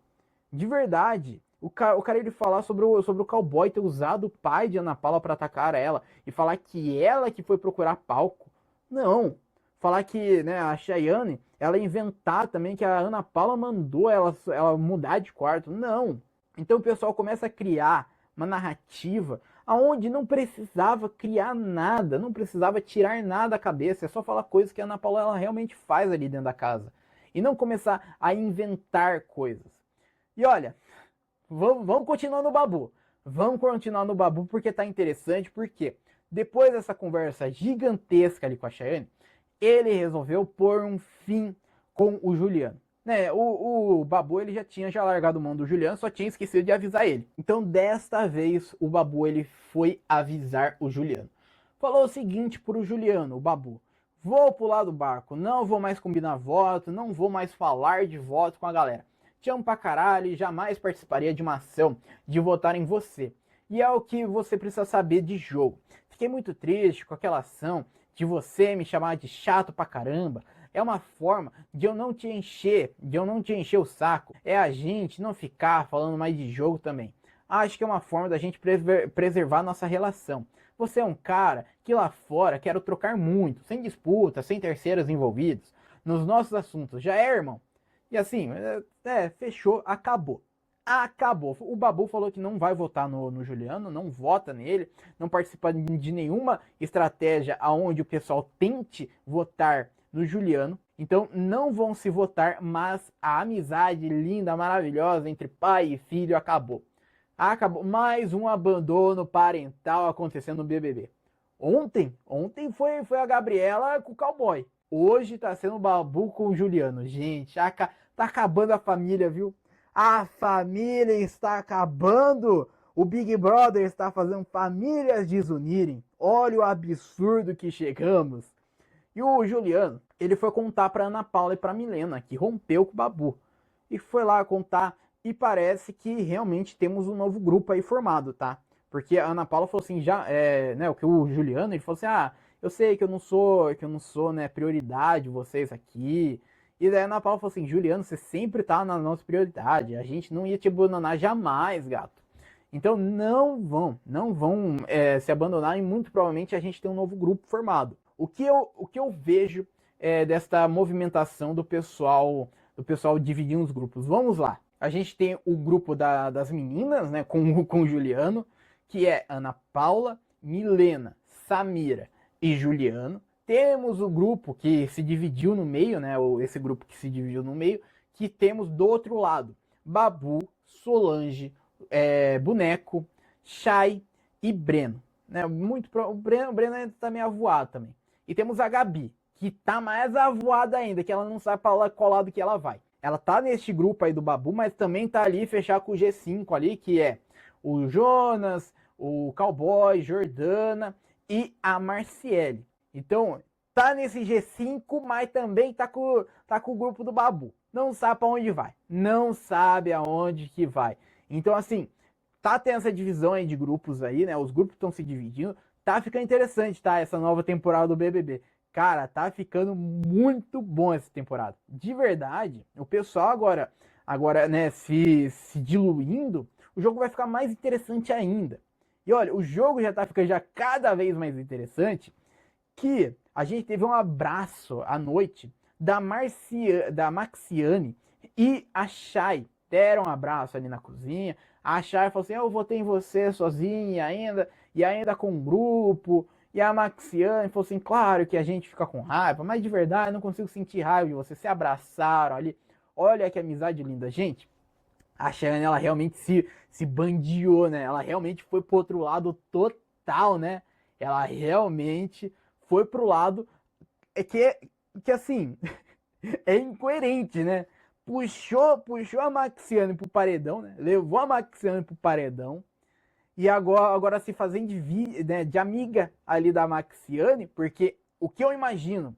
De verdade. O cara ele falar sobre o cowboy ter usado o pai de Ana Paula para atacar ela e falar que ela que foi procurar palco. Não. Falar que, né, a Chayane, ela inventar também que a Ana Paula mandou ela mudar de quarto. Não. Então o pessoal começa a criar uma narrativa aonde não precisava criar nada, não precisava tirar nada da cabeça, é só falar coisas que a Ana Paula ela realmente faz ali dentro da casa. E não começar a inventar coisas. E olha, vamos continuar no Babu. Vamos continuar no Babu porque tá interessante, porque depois dessa conversa gigantesca ali com a Chayane, ele resolveu pôr um fim com o Juliano. Né, o Babu ele já largado mão do Juliano, só tinha esquecido de avisar ele. Então desta vez o Babu ele foi avisar o Juliano. Falou o seguinte pro Juliano, o Babu: vou pular do barco, não vou mais combinar voto, não vou mais falar de voto com a galera. Te amo pra caralho e jamais participaria de uma ação de votar em você. E é o que você precisa saber de jogo. Fiquei muito triste com aquela ação de você me chamar de chato pra caramba. É uma forma de eu não te encher, o saco. É a gente não ficar falando mais de jogo também. Acho que é uma forma da gente preservar nossa relação. Você é um cara que lá fora quero trocar muito, sem disputa, sem terceiros envolvidos, nos nossos assuntos. Já é, irmão? E assim, fechou, acabou. Acabou. O Babu falou que não vai votar no Juliano, não vota nele, não participa de nenhuma estratégia aonde o pessoal tente votar no Juliano. Então não vão se votar, mas a amizade linda, maravilhosa entre pai e filho acabou. Acabou. Mais um abandono parental acontecendo no BBB. Ontem foi a Gabriela com o cowboy. Hoje tá sendo o Babu com o Juliano. Gente, tá acabando a família, viu? A família está acabando. O Big Brother está fazendo famílias desunirem. Olha o absurdo que chegamos. E o Juliano, ele foi contar pra Ana Paula e pra Milena, que rompeu com o Babu. E foi lá contar, e parece que realmente temos um novo grupo aí formado, tá? Porque a Ana Paula falou assim, o que o Juliano, ele falou assim, eu sei que eu não sou, né, prioridade vocês aqui. E daí a Ana Paula falou assim, Juliano, você sempre tá na nossa prioridade, a gente não ia te abandonar jamais, gato. Então não vão se abandonar e muito provavelmente a gente tem um novo grupo formado. O que eu vejo desta movimentação do pessoal dividindo os grupos? Vamos lá. A gente tem o grupo das meninas, né, com o Juliano, que é Ana Paula, Milena, Samira e Juliano. Temos o grupo que se dividiu no meio, né, esse grupo que se dividiu no meio, que temos do outro lado Babu, Solange, Boneco, Chay e Breno. Né, o Breno tá meio avoado também. E temos a Gabi, que tá mais avoada ainda, que ela não sabe para qual lado que ela vai. Ela tá neste grupo aí do Babu, mas também tá ali fechar com o G5 ali, que é o Jonas, o Cowboy, Jordana e a Marciele. Então, tá nesse G5, mas também tá com o grupo do Babu. Não sabe para onde vai. Não sabe aonde que vai. Então, assim, tá tendo essa divisão aí de grupos aí, né? Os grupos estão se dividindo. Tá ficando interessante, tá? Essa nova temporada do BBB. Cara, tá ficando muito bom essa temporada. De verdade, o pessoal agora né, se diluindo, o jogo vai ficar mais interessante ainda. E olha, o jogo já tá ficando já cada vez mais interessante, que a gente teve um abraço à noite da Maxiane e a Chay. Deram um abraço ali na cozinha. A Chay falou assim, eu votei em você sozinha ainda, e ainda com um grupo. E a Maxiane falou assim, claro que a gente fica com raiva, mas de verdade eu não consigo sentir raiva de você. Se abraçaram ali. Olha que amizade linda, gente. A Chayane, ela realmente se bandiou, né? Ela realmente foi pro outro lado total, né? Ela realmente foi pro lado que assim, é incoerente, né? Puxou a Maxiane pro paredão, né? Levou a Maxiane pro paredão. E agora se fazendo de amiga ali da Maxiane, porque o que eu imagino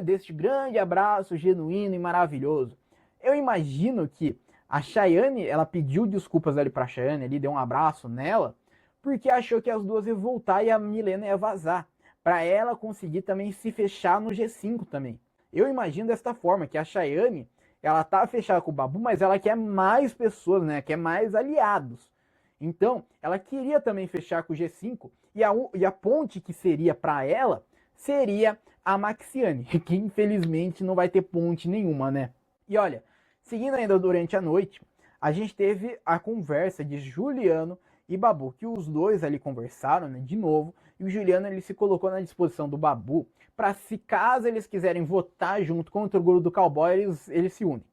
deste grande abraço genuíno e maravilhoso, eu imagino que a Chayane, ela pediu desculpas ali pra Chayane, ali deu um abraço nela, porque achou que as duas iam voltar e a Milena ia vazar, para ela conseguir também se fechar no G5 também. Eu imagino desta forma, que a Chayane, ela tá fechada com o Babu, mas ela quer mais pessoas, né? Quer mais aliados. Então, ela queria também fechar com o G5 e a ponte que seria para ela seria a Maxiane, que infelizmente não vai ter ponte nenhuma, né? E olha, seguindo ainda durante a noite, a gente teve a conversa de Juliano e Babu, que os dois ali conversaram, né, de novo, e o Juliano ele se colocou na disposição do Babu para, se caso eles quiserem votar junto contra o grupo do cowboy, eles se unem.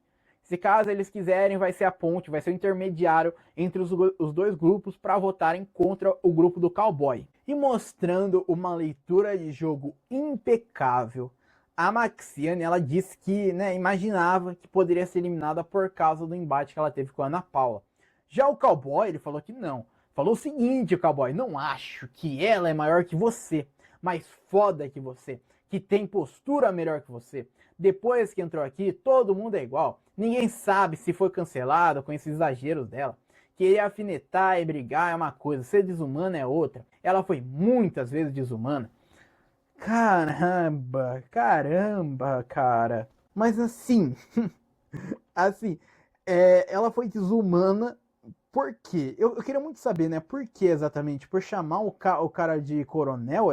Se caso eles quiserem, vai ser a ponte, vai ser o intermediário entre os dois grupos para votarem contra o grupo do cowboy. E mostrando uma leitura de jogo impecável, a Maxiane, ela disse que, né, imaginava que poderia ser eliminada por causa do embate que ela teve com a Ana Paula. Já o cowboy, ele falou que não. Falou o seguinte, o cowboy: não acho que ela é maior que você, mais foda que você, que tem postura melhor que você. Depois que entrou aqui, todo mundo é igual. Ninguém sabe se foi cancelado com esses exageros dela. Querer afinetar e brigar é uma coisa, ser desumana é outra. Ela foi muitas vezes desumana. Caramba, cara. Mas assim, assim, ela foi desumana por quê? Eu queria muito saber, né? Por que exatamente? Por chamar o cara de coronel?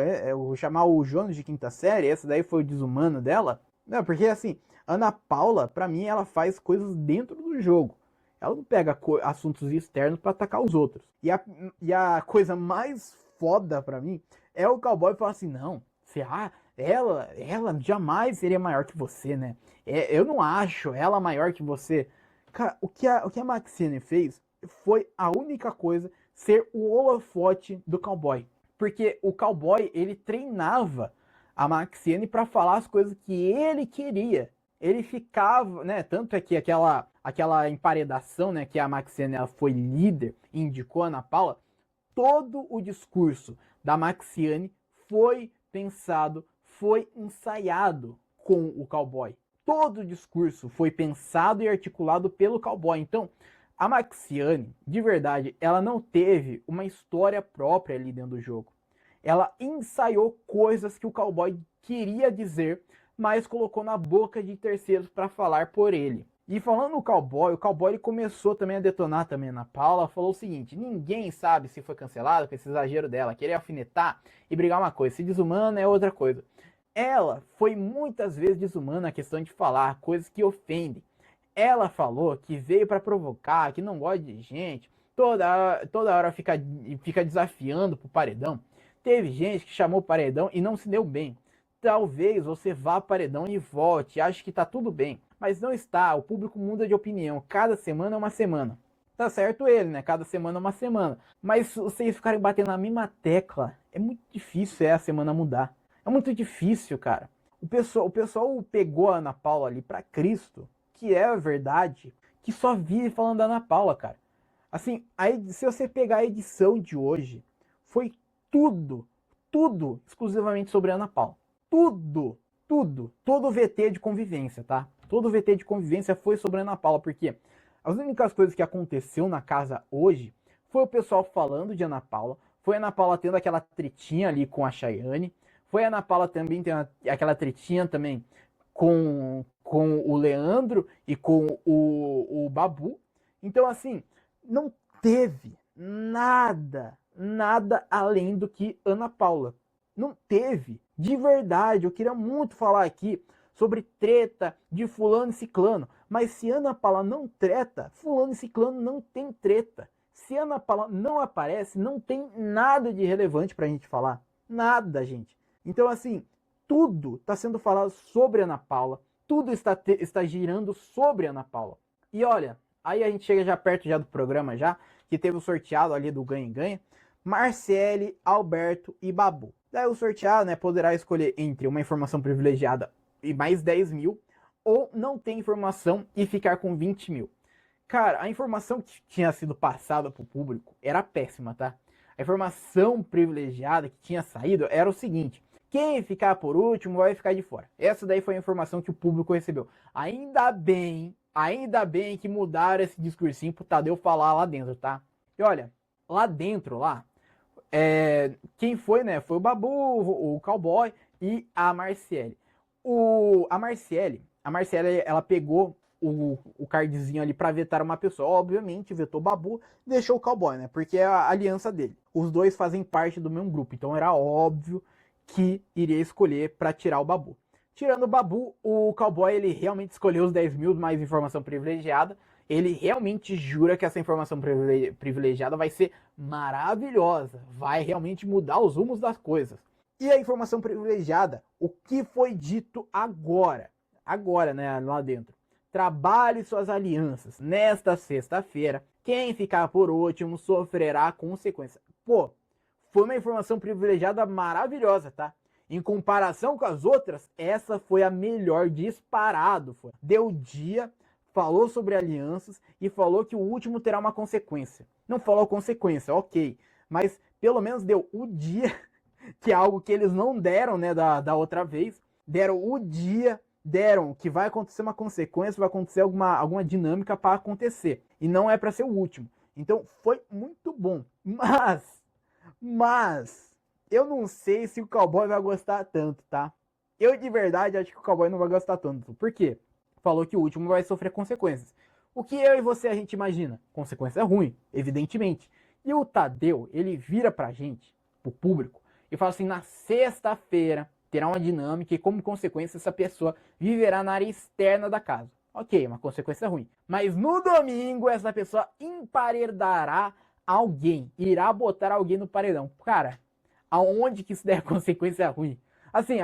Chamar o Jonas de quinta série? Essa daí foi o desumano dela? Não, porque assim, Ana Paula, pra mim, ela faz coisas dentro do jogo. Ela não pega assuntos externos pra atacar os outros. E a coisa mais foda pra mim é o cowboy falar assim: não, ela jamais seria maior que você, né? Eu não acho ela maior que você. Cara, o que a Maxine fez foi a única coisa ser o holofote do cowboy. Porque o cowboy, ele treinava a Maxiane para falar as coisas que ele queria. Ele ficava, né, tanto é que aquela emparedação, né, que a Maxiane ela foi líder e indicou a Ana Paula, todo o discurso da Maxiane foi pensado, foi ensaiado com o cowboy. Todo o discurso foi pensado e articulado pelo cowboy. Então, a Maxiane, de verdade, ela não teve uma história própria ali dentro do jogo. Ela ensaiou coisas que o cowboy queria dizer, mas colocou na boca de terceiros para falar por ele. E falando no o cowboy ele começou também a detonar também na Paula, falou o seguinte: ninguém sabe se foi cancelado com esse exagero dela, querer alfinetar e brigar uma coisa, se desumana é outra coisa. Ela foi muitas vezes desumana na questão de falar coisas que ofendem. Ela falou que veio para provocar, que não gosta de gente, toda hora fica desafiando pro paredão. Teve gente que chamou o paredão e não se deu bem. Talvez você vá ao paredão e volte, ache que tá tudo bem. Mas não está, o público muda de opinião, cada semana é uma semana. Tá certo ele, né? Cada semana é uma semana. Mas se vocês ficarem batendo na mesma tecla, é muito difícil a semana mudar. É muito difícil, cara. O pessoal pegou a Ana Paula ali pra Cristo, que é a verdade, que só vive falando da Ana Paula, cara. Assim, se você pegar a edição de hoje, foi tudo exclusivamente sobre a Ana Paula. Todo o VT de convivência, tá? Todo o VT de convivência foi sobre a Ana Paula, porque as únicas coisas que aconteceu na casa hoje foi o pessoal falando de Ana Paula, foi a Ana Paula tendo aquela tretinha ali com a Chayane, foi a Ana Paula também tendo aquela tretinha também com o Leandro e com o Babu. Então, assim, não teve nada além do que Ana Paula. Não teve. De verdade, eu queria muito falar aqui sobre treta de fulano e ciclano. Mas se Ana Paula não treta, fulano e ciclano não tem treta. Se Ana Paula não aparece, não tem nada de relevante pra gente falar. Nada, gente. Então, assim, tudo está sendo falado sobre Ana Paula. Tudo está girando sobre Ana Paula. E olha, aí a gente chega já perto já do programa já, que teve o sorteado ali do ganha-ganha. Marcele, Alberto e Babu. Daí o sorteado, né, poderá escolher entre uma informação privilegiada e mais 10 mil, ou não ter informação e ficar com 20 mil. Cara, a informação que tinha sido passada para o público era péssima, tá? A informação privilegiada que tinha saído era o seguinte: quem ficar por último vai ficar de fora. Essa daí foi a informação que o público recebeu. Ainda bem que mudaram esse discursinho pro Tadeu falar lá dentro, tá? E olha, lá dentro, lá, quem foi, né? Foi o Babu, o Cowboy e a Marciele. A Marciele, ela pegou o cardzinho ali pra vetar uma pessoa. Obviamente, vetou o Babu, deixou o Cowboy, né? Porque é a aliança dele. Os dois fazem parte do mesmo grupo, então era óbvio que iria escolher pra tirar o Babu. Tirando o Babu, o Cowboy, ele realmente escolheu os 10 mil mais informação privilegiada ele realmente jura que essa informação privilegiada vai ser maravilhosa, vai realmente mudar os rumos das coisas. E a informação privilegiada, o que foi dito agora, né, lá dentro. Trabalhe suas alianças. Nesta sexta-feira, quem ficar por último sofrerá consequências. Pô, foi uma informação privilegiada maravilhosa, tá? Em comparação com as outras, essa foi a melhor disparado. Foi. Deu dia, falou sobre alianças e falou que o último terá uma consequência. Não falou consequência, ok. Mas pelo menos deu o dia, que é algo que eles não deram, né, da outra vez. Deram o dia, deram que vai acontecer uma consequência, vai acontecer alguma dinâmica para acontecer. E não é para ser o último. Então foi muito bom. Mas eu não sei se o cowboy vai gostar tanto, tá? Eu de verdade acho que o cowboy não vai gostar tanto. Por quê? Falou que o último vai sofrer consequências. O que eu e você a gente imagina? Consequência ruim, evidentemente. E o Tadeu, ele vira pra gente, pro público, e fala assim, na sexta-feira terá uma dinâmica e como consequência essa pessoa viverá na área externa da casa. Ok, uma consequência ruim. Mas no domingo essa pessoa emparedará alguém, irá botar alguém no paredão. Cara, aonde que isso der consequência ruim? Assim,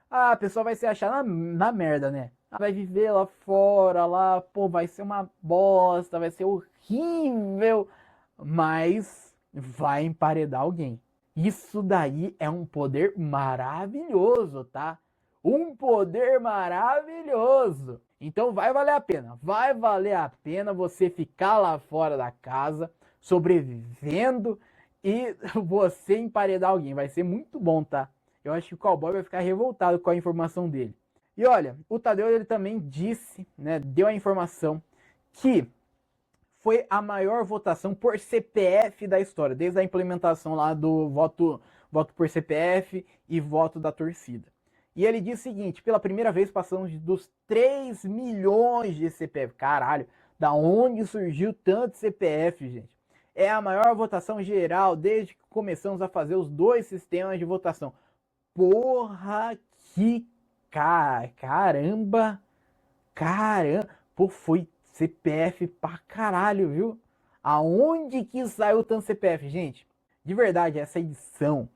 a pessoa vai se achar na merda, né? Vai viver lá fora, lá, pô, vai ser uma bosta, vai ser horrível, mas vai emparedar alguém. Isso daí é um poder maravilhoso, tá? Um poder maravilhoso. Então vai valer a pena. Vai valer a pena você ficar lá fora da casa, sobrevivendo e você emparedar alguém. Vai ser muito bom, tá? Eu acho que o cowboy vai ficar revoltado com a informação dele. E olha, o Tadeu ele também disse, né, deu a informação que foi a maior votação por CPF da história, desde a implementação lá do voto por CPF e voto da torcida. E ele diz o seguinte, pela primeira vez passamos dos 3 milhões de CPF. Caralho, da onde surgiu tanto CPF, gente? É a maior votação geral desde que começamos a fazer os 2 sistemas de votação. Porra, que caramba, pô, foi CPF pra caralho, viu? Aonde que saiu tanto CPF, gente? De verdade, essa edição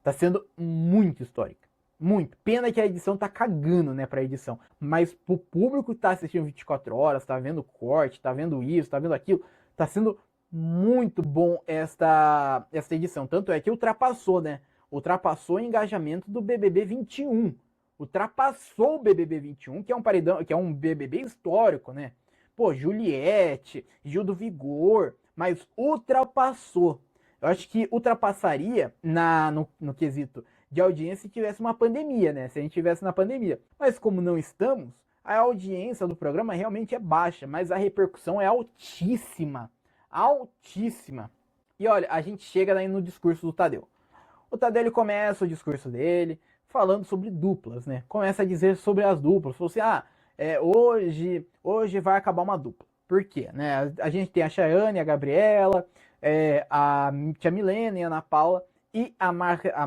tá sendo muito histórica. Muito. Pena que a edição tá cagando, né, pra edição. Mas pro público que tá assistindo 24 horas, tá vendo corte, tá vendo isso, tá vendo aquilo, tá sendo muito bom esta edição. Tanto é que ultrapassou, né? Ultrapassou o engajamento do BBB 21. Ultrapassou o BBB 21, que é um paredão, que é um BBB histórico, né? Pô, Juliette, Gil do Vigor, mas ultrapassou. Eu acho que ultrapassaria no quesito de audiência se tivesse uma pandemia, né? Se a gente tivesse na pandemia. Mas como não estamos, a audiência do programa realmente é baixa, mas a repercussão é altíssima. Altíssima. E olha, a gente chega daí no discurso do Tadeu. O Tadeu ele começa o discurso dele falando sobre duplas, né? Começa a dizer sobre as duplas. Falou assim, hoje vai acabar uma dupla. Por quê? Né? A gente tem a Chayane, a Gabriela, a tia Milena e a Ana Paula e a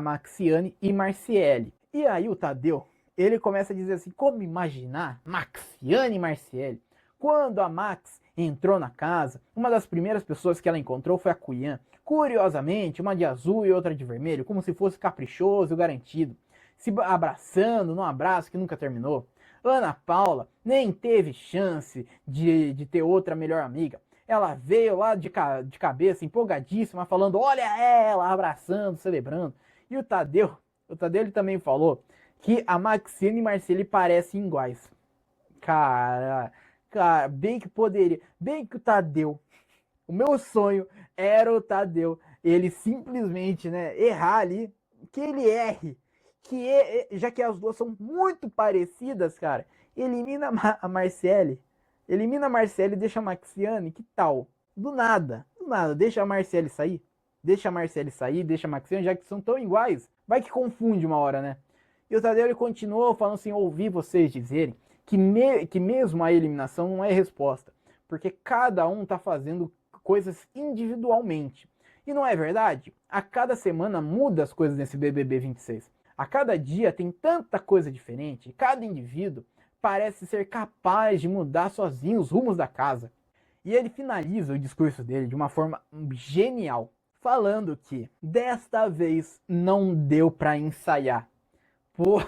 Maxiane e Marciele. E aí o Tadeu, ele começa a dizer assim, como imaginar Maxiane e Marciele? Quando a Max entrou na casa, uma das primeiras pessoas que ela encontrou foi a Cuian. Curiosamente, uma de azul e outra de vermelho, como se fosse caprichoso e garantido. Se abraçando num abraço que nunca terminou. Ana Paula nem teve chance de ter outra melhor amiga. Ela veio lá de cabeça, empolgadíssima, falando, olha ela, abraçando, celebrando. E o Tadeu ele também falou que a Maxine e Marcele parecem iguais. Cara, bem que poderia, bem que o Tadeu, o meu sonho era o Tadeu, ele simplesmente, né, errar ali, que ele erre, já que as duas são muito parecidas, cara, elimina a Marcele, e deixa a Maxiane, que tal? Do nada, deixa a Marcele sair, deixa a Maxiane, já que são tão iguais, vai que confunde uma hora, né? E o Tadeu ele continuou falando assim, ouvi vocês dizerem que mesmo a eliminação não é resposta, porque cada um tá fazendo coisas individualmente. E não é verdade? A cada semana muda as coisas nesse BBB 26. A cada dia tem tanta coisa diferente, cada indivíduo parece ser capaz de mudar sozinho os rumos da casa. E ele finaliza o discurso dele de uma forma genial, falando que desta vez não deu para ensaiar. Pô,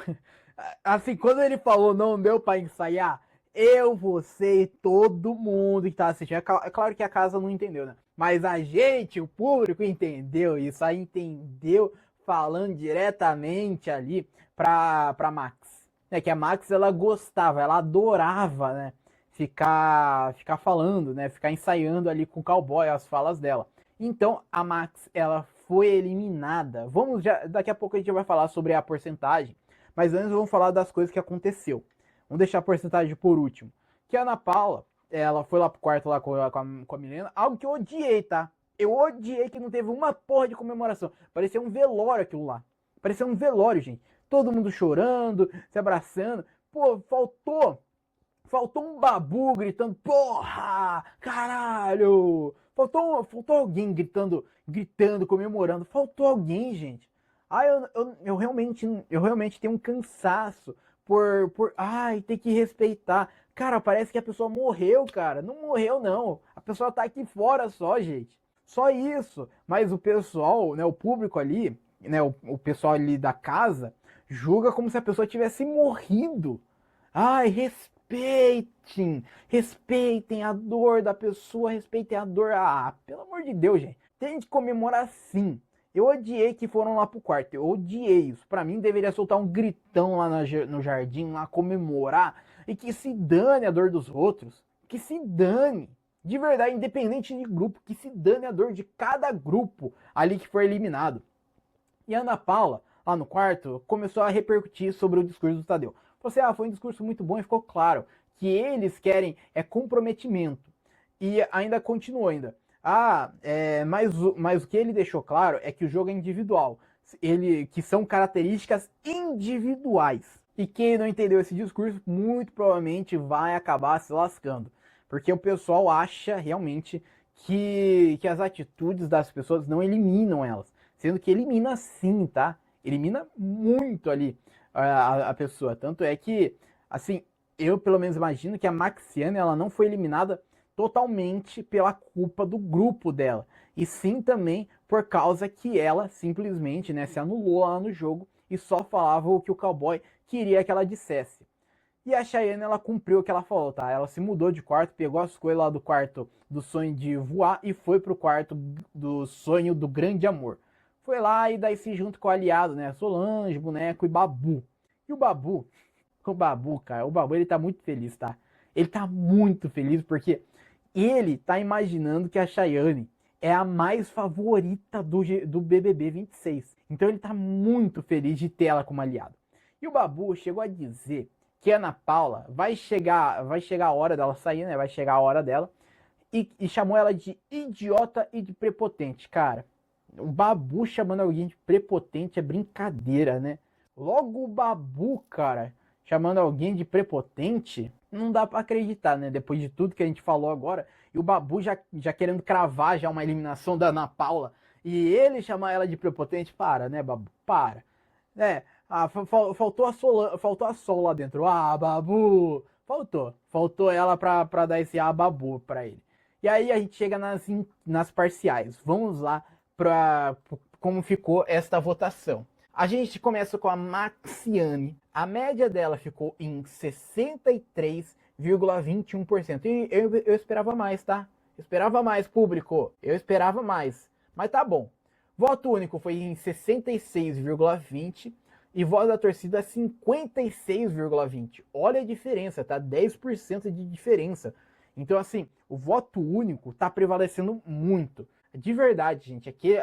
assim, quando ele falou não deu para ensaiar, eu, você e todo mundo que tá assistindo, é claro que a casa não entendeu, né? Mas a gente, o público, entendeu isso, aí entendeu falando diretamente ali pra Max. É que a Max, ela gostava, ela adorava, né? Ficar falando, né? Ficar ensaiando ali com o cowboy as falas dela. Então a Max, ela foi eliminada. Vamos já, daqui a pouco a gente vai falar sobre a porcentagem, mas antes vamos falar das coisas que aconteceu. Vamos deixar a porcentagem por último. Que a Ana Paula, ela foi lá pro quarto lá com a Milena, algo que eu odiei, tá? Eu odiei que não teve uma porra de comemoração. Parecia um velório aquilo lá. Parecia um velório, gente. Todo mundo chorando, se abraçando. Pô, faltou um babu gritando, porra, caralho. Faltou alguém gritando, comemorando. Faltou alguém, gente. Ah, eu realmente tenho um cansaço ai, ter que respeitar. Cara, parece que a pessoa morreu, cara. Não morreu, não. A pessoa tá aqui fora só, gente. Só isso. Mas o pessoal, né, o público ali, né, o pessoal ali da casa, julga como se a pessoa tivesse morrido. Ai, respeitem a dor da pessoa, respeitem a dor. Ah, pelo amor de Deus, gente. Tem que comemorar sim. Eu odiei que foram lá pro quarto. Eu odiei isso. Pra mim, deveria soltar um gritão lá no jardim, lá comemorar. E que se dane a dor dos outros. Que se dane. De verdade, independente de grupo. Que se dane a dor de cada grupo ali que foi eliminado. E a Ana Paula, lá no quarto, começou a repercutir sobre o discurso do Tadeu. Falou assim, foi um discurso muito bom e ficou claro que eles querem comprometimento. E ainda continuou ainda. Mas o que ele deixou claro é que o jogo é individual. Que são características individuais. E quem não entendeu esse discurso, muito provavelmente vai acabar se lascando. Porque o pessoal acha realmente que as atitudes das pessoas não eliminam elas. Sendo que elimina sim, tá? Elimina muito ali a pessoa. Tanto é que, assim, eu pelo menos imagino que a Maxiane ela não foi eliminada totalmente pela culpa do grupo dela. E sim também por causa que ela simplesmente, né, se anulou lá no jogo e só falava o que o cowboy queria que ela dissesse. E a Cheyenne, ela cumpriu o que ela falou, tá? Ela se mudou de quarto, pegou as coisas lá do quarto do sonho de voar e foi pro quarto do sonho do grande amor. Foi lá e daí se junto com o aliado, né? Solange, Boneco e Babu. E o Babu ele tá muito feliz, tá? Ele tá muito feliz porque ele tá imaginando que a Chayane é a mais favorita do BBB 26. Então ele tá muito feliz de ter ela como aliado. E o Babu chegou a dizer que a Ana Paula vai chegar a hora dela sair, né? Vai chegar a hora dela. E chamou ela de idiota e de prepotente. Cara, o Babu chamando alguém de prepotente é brincadeira, né? Logo o Babu, cara, chamando alguém de prepotente, não dá pra acreditar, né? Depois de tudo que a gente falou agora. E o Babu já querendo cravar já uma eliminação da Ana Paula. E ele chamar ela de prepotente, para, né, Babu? Para. É, faltou a Sol lá dentro. Ah, Babu! Faltou ela pra dar esse Babu pra ele. E aí a gente chega nas parciais. Vamos lá pra como ficou esta votação. A gente começa com a Maxiane. A média dela ficou em 63,21%. E eu esperava mais, tá? Eu esperava mais, público. Eu esperava mais. Mas tá bom. Voto único foi em 66,20 e voto da torcida 56,20. Olha a diferença, tá? 10% de diferença. Então, assim, o voto único tá prevalecendo muito. De verdade, gente, aqui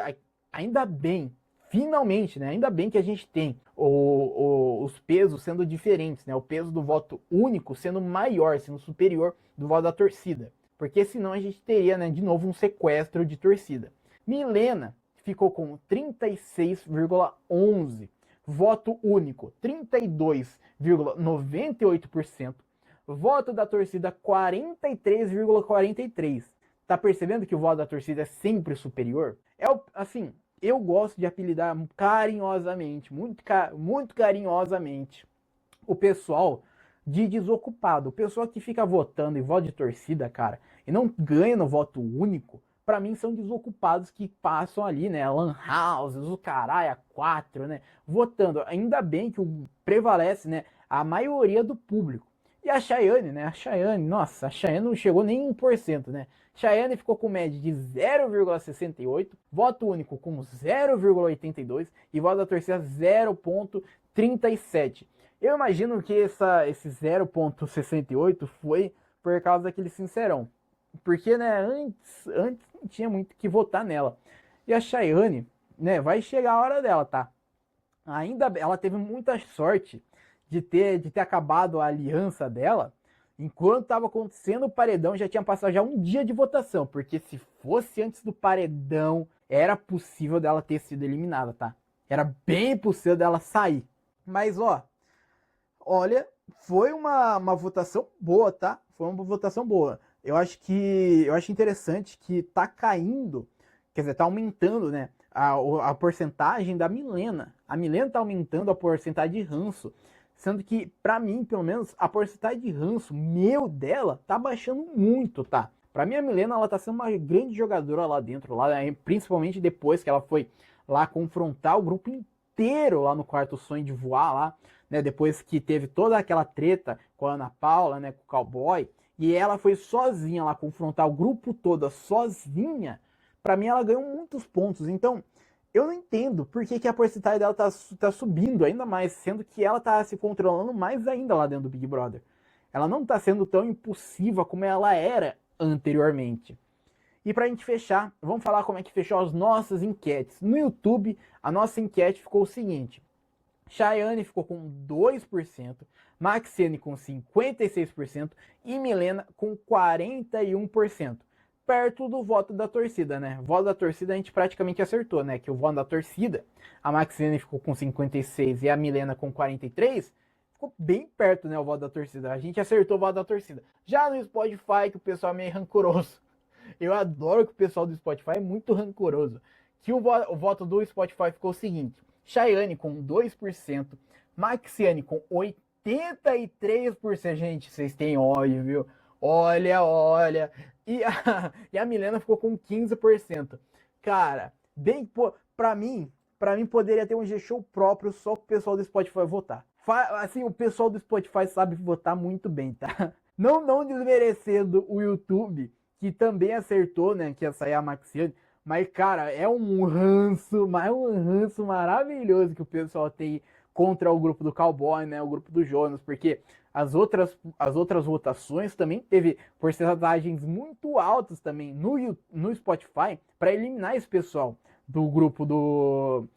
ainda bem, finalmente, né? Ainda bem que a gente tem os pesos sendo diferentes, né? O peso do voto único sendo maior, sendo superior do voto da torcida. Porque senão a gente teria, né, de novo um sequestro de torcida. Milena ficou com 36,11%. Voto único, 32,98%. Voto da torcida, 43,43%. Tá percebendo que o voto da torcida é sempre superior? Assim, eu gosto de apelidar carinhosamente, muito carinhosamente, o pessoal de desocupado. O pessoal que fica votando em voto de torcida, cara, e não ganha no voto único, para mim são desocupados que passam ali, né, lan houses, o caralho, a 4, né, votando. Ainda bem que prevalece, né, a maioria do público. E a Chayane, né, nossa, a Chayane não chegou nem 1%, né. Chayane ficou com média de 0,68, voto único com 0,82 e voto da torcida 0,37. Eu imagino que esse 0,68 foi por causa daquele sincerão. Porque, né, antes não tinha muito que votar nela. E a Chayane, né, vai chegar a hora dela, tá? Ainda ela teve muita sorte de ter acabado a aliança dela enquanto estava acontecendo o paredão. Já tinha passado já um dia de votação, porque se fosse antes do paredão, era possível dela ter sido eliminada, tá? Era bem possível dela sair. Mas, ó, olha, foi uma votação boa, tá? Foi uma votação boa. Eu acho interessante que tá caindo, quer dizer, tá aumentando, né, a porcentagem da Milena. A Milena tá aumentando a porcentagem de ranço, sendo que, pra mim, pelo menos, a porcentagem de ranço dela tá baixando muito, tá? Pra mim, a Milena, ela tá sendo uma grande jogadora lá dentro, principalmente depois que ela foi lá confrontar o grupo inteiro lá no quarto sonho de voar lá, né, depois que teve toda aquela treta com a Ana Paula, né, com o cowboy, e ela foi sozinha lá confrontar o grupo todo sozinha. Pra mim, ela ganhou muitos pontos. Então, eu não entendo por que a porcentagem dela tá subindo ainda mais, sendo que ela tá se controlando mais ainda lá dentro do Big Brother. Ela não tá sendo tão impulsiva como ela era anteriormente. E pra gente fechar, vamos falar como é que fechou as nossas enquetes. No YouTube, a nossa enquete ficou o seguinte: Chayane ficou com 2%, Maxiane com 56% e Milena com 41%. Perto do voto da torcida, né? O voto da torcida a gente praticamente acertou, né? Que o voto da torcida, a Maxiane ficou com 56% e a Milena com 43%, ficou bem perto, né? O voto da torcida. A gente acertou o voto da torcida. Já no Spotify, que o pessoal é meio rancoroso. Eu adoro que o pessoal do Spotify é muito rancoroso. Que o voto do Spotify ficou o seguinte: Chayane com 2%, Maxiane com 83%. Gente, vocês têm ódio, viu? Olha. E a Milena ficou com 15%. Cara, bem, pra mim poderia ter um G-Show próprio só pro pessoal do Spotify votar. Assim, o pessoal do Spotify sabe votar muito bem, tá? Não desmerecendo o YouTube, que também acertou, né, que ia sair a Maxiane. Mas, cara, é um ranço maravilhoso que o pessoal tem contra o grupo do Cowboy, né, o grupo do Jonas, porque as outras votações também teve porcentagens muito altas também no Spotify para eliminar esse pessoal do grupo do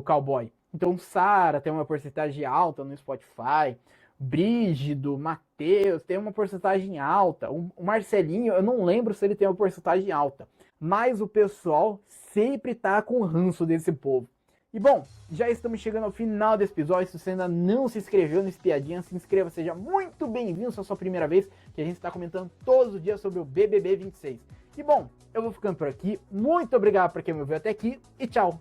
Cowboy. Então, Sara tem uma porcentagem alta no Spotify, Brígido, Matheus tem uma porcentagem alta, o Marcelinho, eu não lembro se ele tem uma porcentagem alta, mas o pessoal sempre tá com ranço desse povo. E bom, já estamos chegando ao final desse episódio. Se você ainda não se inscreveu no Espiadinha, se inscreva, seja muito bem-vindo se é a sua primeira vez, que a gente está comentando todos os dias sobre o BBB 26. E bom, eu vou ficando por aqui, muito obrigado por quem me ouviu até aqui e tchau!